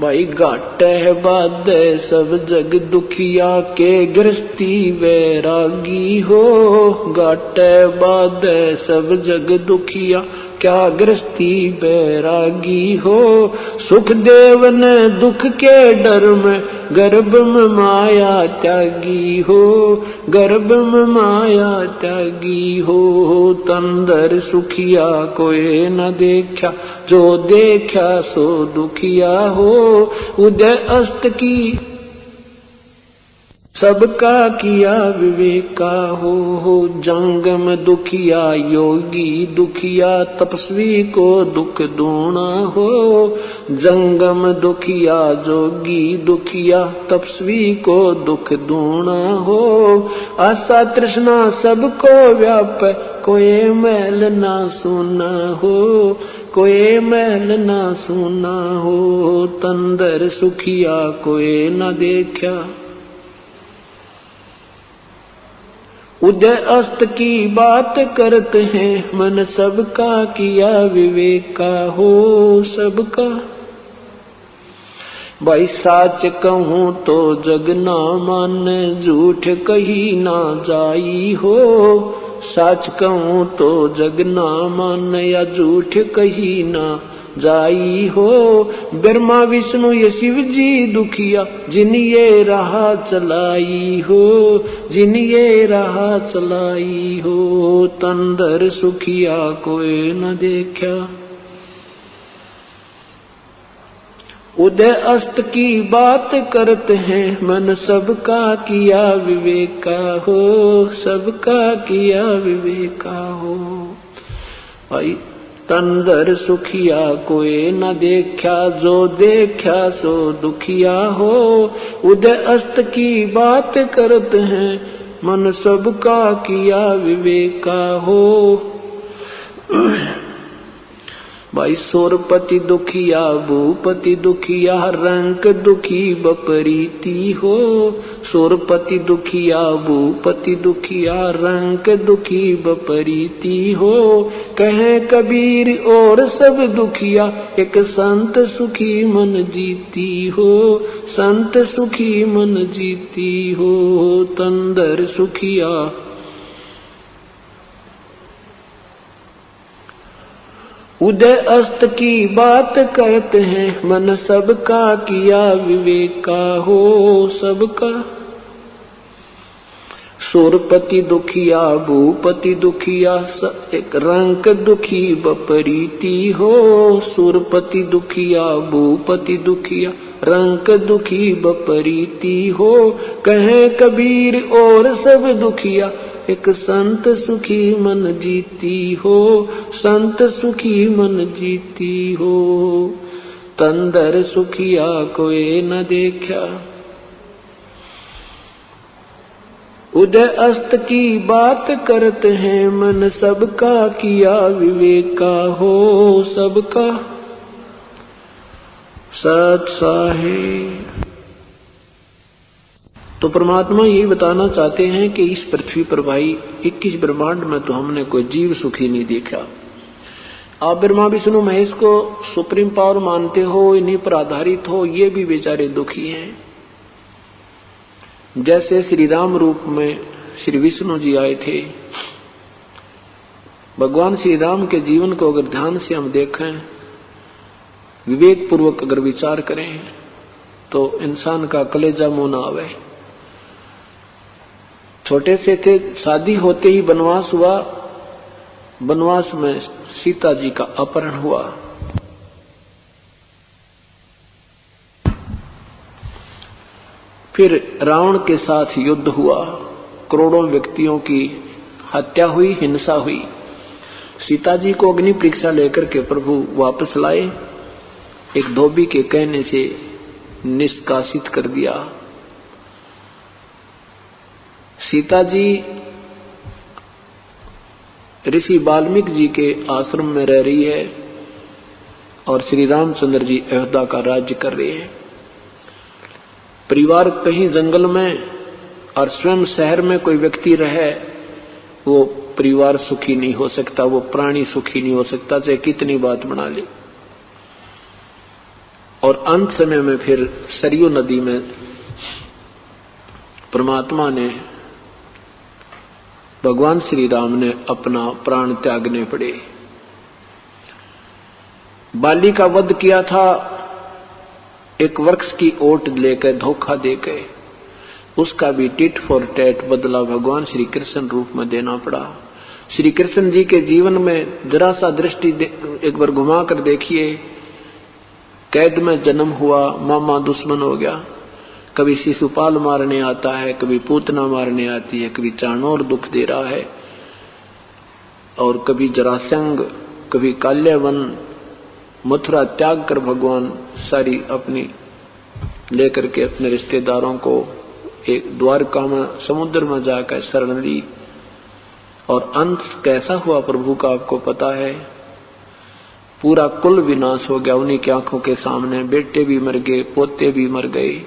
भाई घाटे है बाधे सब जग दुखिया के, गृहस्थी वैरागी हो। घाटे बाधे सब जग दुखिया क्या गृहस्थी बैरागी हो। सुखदेव ने दुख के डर में गर्भ में माया त्यागी हो, गर्भ में माया त्यागी हो। तंदर सुखिया कोई न देखा, जो देखा सो दुखिया हो। उदय अस्त की सबका किया विवेका हो। जंगम दुखिया योगी दुखिया, तपस्वी को दुख दूना हो। जंगम दुखिया जोगी दुखिया, तपस्वी को दुख दूना हो। आशा तृष्णा सबको व्याप, कोई मैल ना सुना हो, कोई मैल ना सुना हो। तंदर सुखिया कोई न देखा, उदय अस्त की बात करते हैं, मन सबका किया विवेका हो, सबका। भाई साच कहूं तो जग ना माने, झूठ कही ना जाई हो। साच कहूं तो जग ना माने, या झूठ कही ना जाई हो। ब्रह्मा विष्णु ये शिव जी दुखिया, जिन ये राह चलाई हो, जिन ये राह चलाई हो। तंदर सुखिया कोई न देखा, उदय अस्त की बात करते हैं, मन सबका किया विवेका हो, सबका किया विवेका हो। भाई तंदर सुखिया कोई न देखा, जो देखा सो दुखिया हो। उदय अस्त की बात करते हैं, मन सबका किया विवेका हो। भाई सोरपति दुखिया भूपति दुखिया, रंक दुखी बपरीती हो। सोरपति दुखिया भूपति दुखिया, रंक दुखी बपरीती हो। कहे कबीर और सब दुखिया, एक संत सुखी मन जीती हो, संत सुखी मन जीती हो। तंदर सुखिया उदय अस्त की बात करते हैं, मन सबका किया विवेका हो, सबका। सुरपति दुखिया भूपति दुखिया, एक रंक दुखी बपरीती हो। सुरपति दुखिया भूपति दुखिया, रंक दुखी बपरीती हो। कहे कबीर और सब दुखिया, एक संत सुखी मन जीती हो, संत सुखी मन जीती हो। तंदर सुखिया कोई न देखा, उदय अस्त की बात करते हैं, मन सबका किया विवेका हो, सबका। सत साहिब। तो परमात्मा यही बताना चाहते हैं कि इस पृथ्वी पर भाई 21 ब्रह्मांड में तो हमने कोई जीव सुखी नहीं देखा। आप ब्रह्मा विष्णु महेश को सुप्रीम पावर मानते हो, इन्हीं पर आधारित हो, ये भी बेचारे दुखी हैं। जैसे श्री राम रूप में श्री विष्णु जी आए थे, भगवान श्री राम के जीवन को अगर ध्यान से हम देखें, विवेक पूर्वक अगर विचार करें, तो इंसान का कलेजा मुंह न आवे। छोटे से थे, शादी होते ही वनवास हुआ, वनवास में सीता जी का अपहरण हुआ। फिर रावण के साथ युद्ध हुआ, करोड़ों व्यक्तियों की हत्या हुई, हिंसा हुई। सीता जी को अग्नि परीक्षा लेकर के प्रभु वापस लाए, एक धोबी के कहने से निष्कासित कर दिया। सीता जी ऋषि वाल्मीकि जी के आश्रम में रह रही है और श्री रामचंद्र जी अयोध्या का राज्य कर रहे हैं। परिवार कहीं जंगल में और स्वयं शहर में कोई व्यक्ति रहे, वो परिवार सुखी नहीं हो सकता, वो प्राणी सुखी नहीं हो सकता, चाहे कितनी बात बना ले। और अंत समय में फिर सरयू नदी में परमात्मा ने, भगवान श्री राम ने अपना प्राण त्यागने पड़े। बाली का वध किया था एक वृक्ष की ओट लेकर, धोखा देकर। उसका भी टिट फॉर टैट बदला भगवान श्री कृष्ण रूप में देना पड़ा। श्री कृष्ण जी के जीवन में जरा सा दृष्टि एक बार घुमा कर देखिए। कैद में जन्म हुआ, मामा दुश्मन हो गया, कभी शिशुपाल मारने आता है, कभी पूतना मारने आती है, कभी चाणोर दुख दे रहा है, और कभी जरासंग, कभी काल्यावन। मथुरा त्याग कर भगवान सारी अपनी लेकर के अपने रिश्तेदारों को एक द्वारका में समुद्र में जाकर शरण ली। और अंत कैसा हुआ प्रभु का आपको पता है। पूरा कुल विनाश हो गया उन्हीं की आंखों के सामने। बेटे भी मर गए, पोते भी मर गए।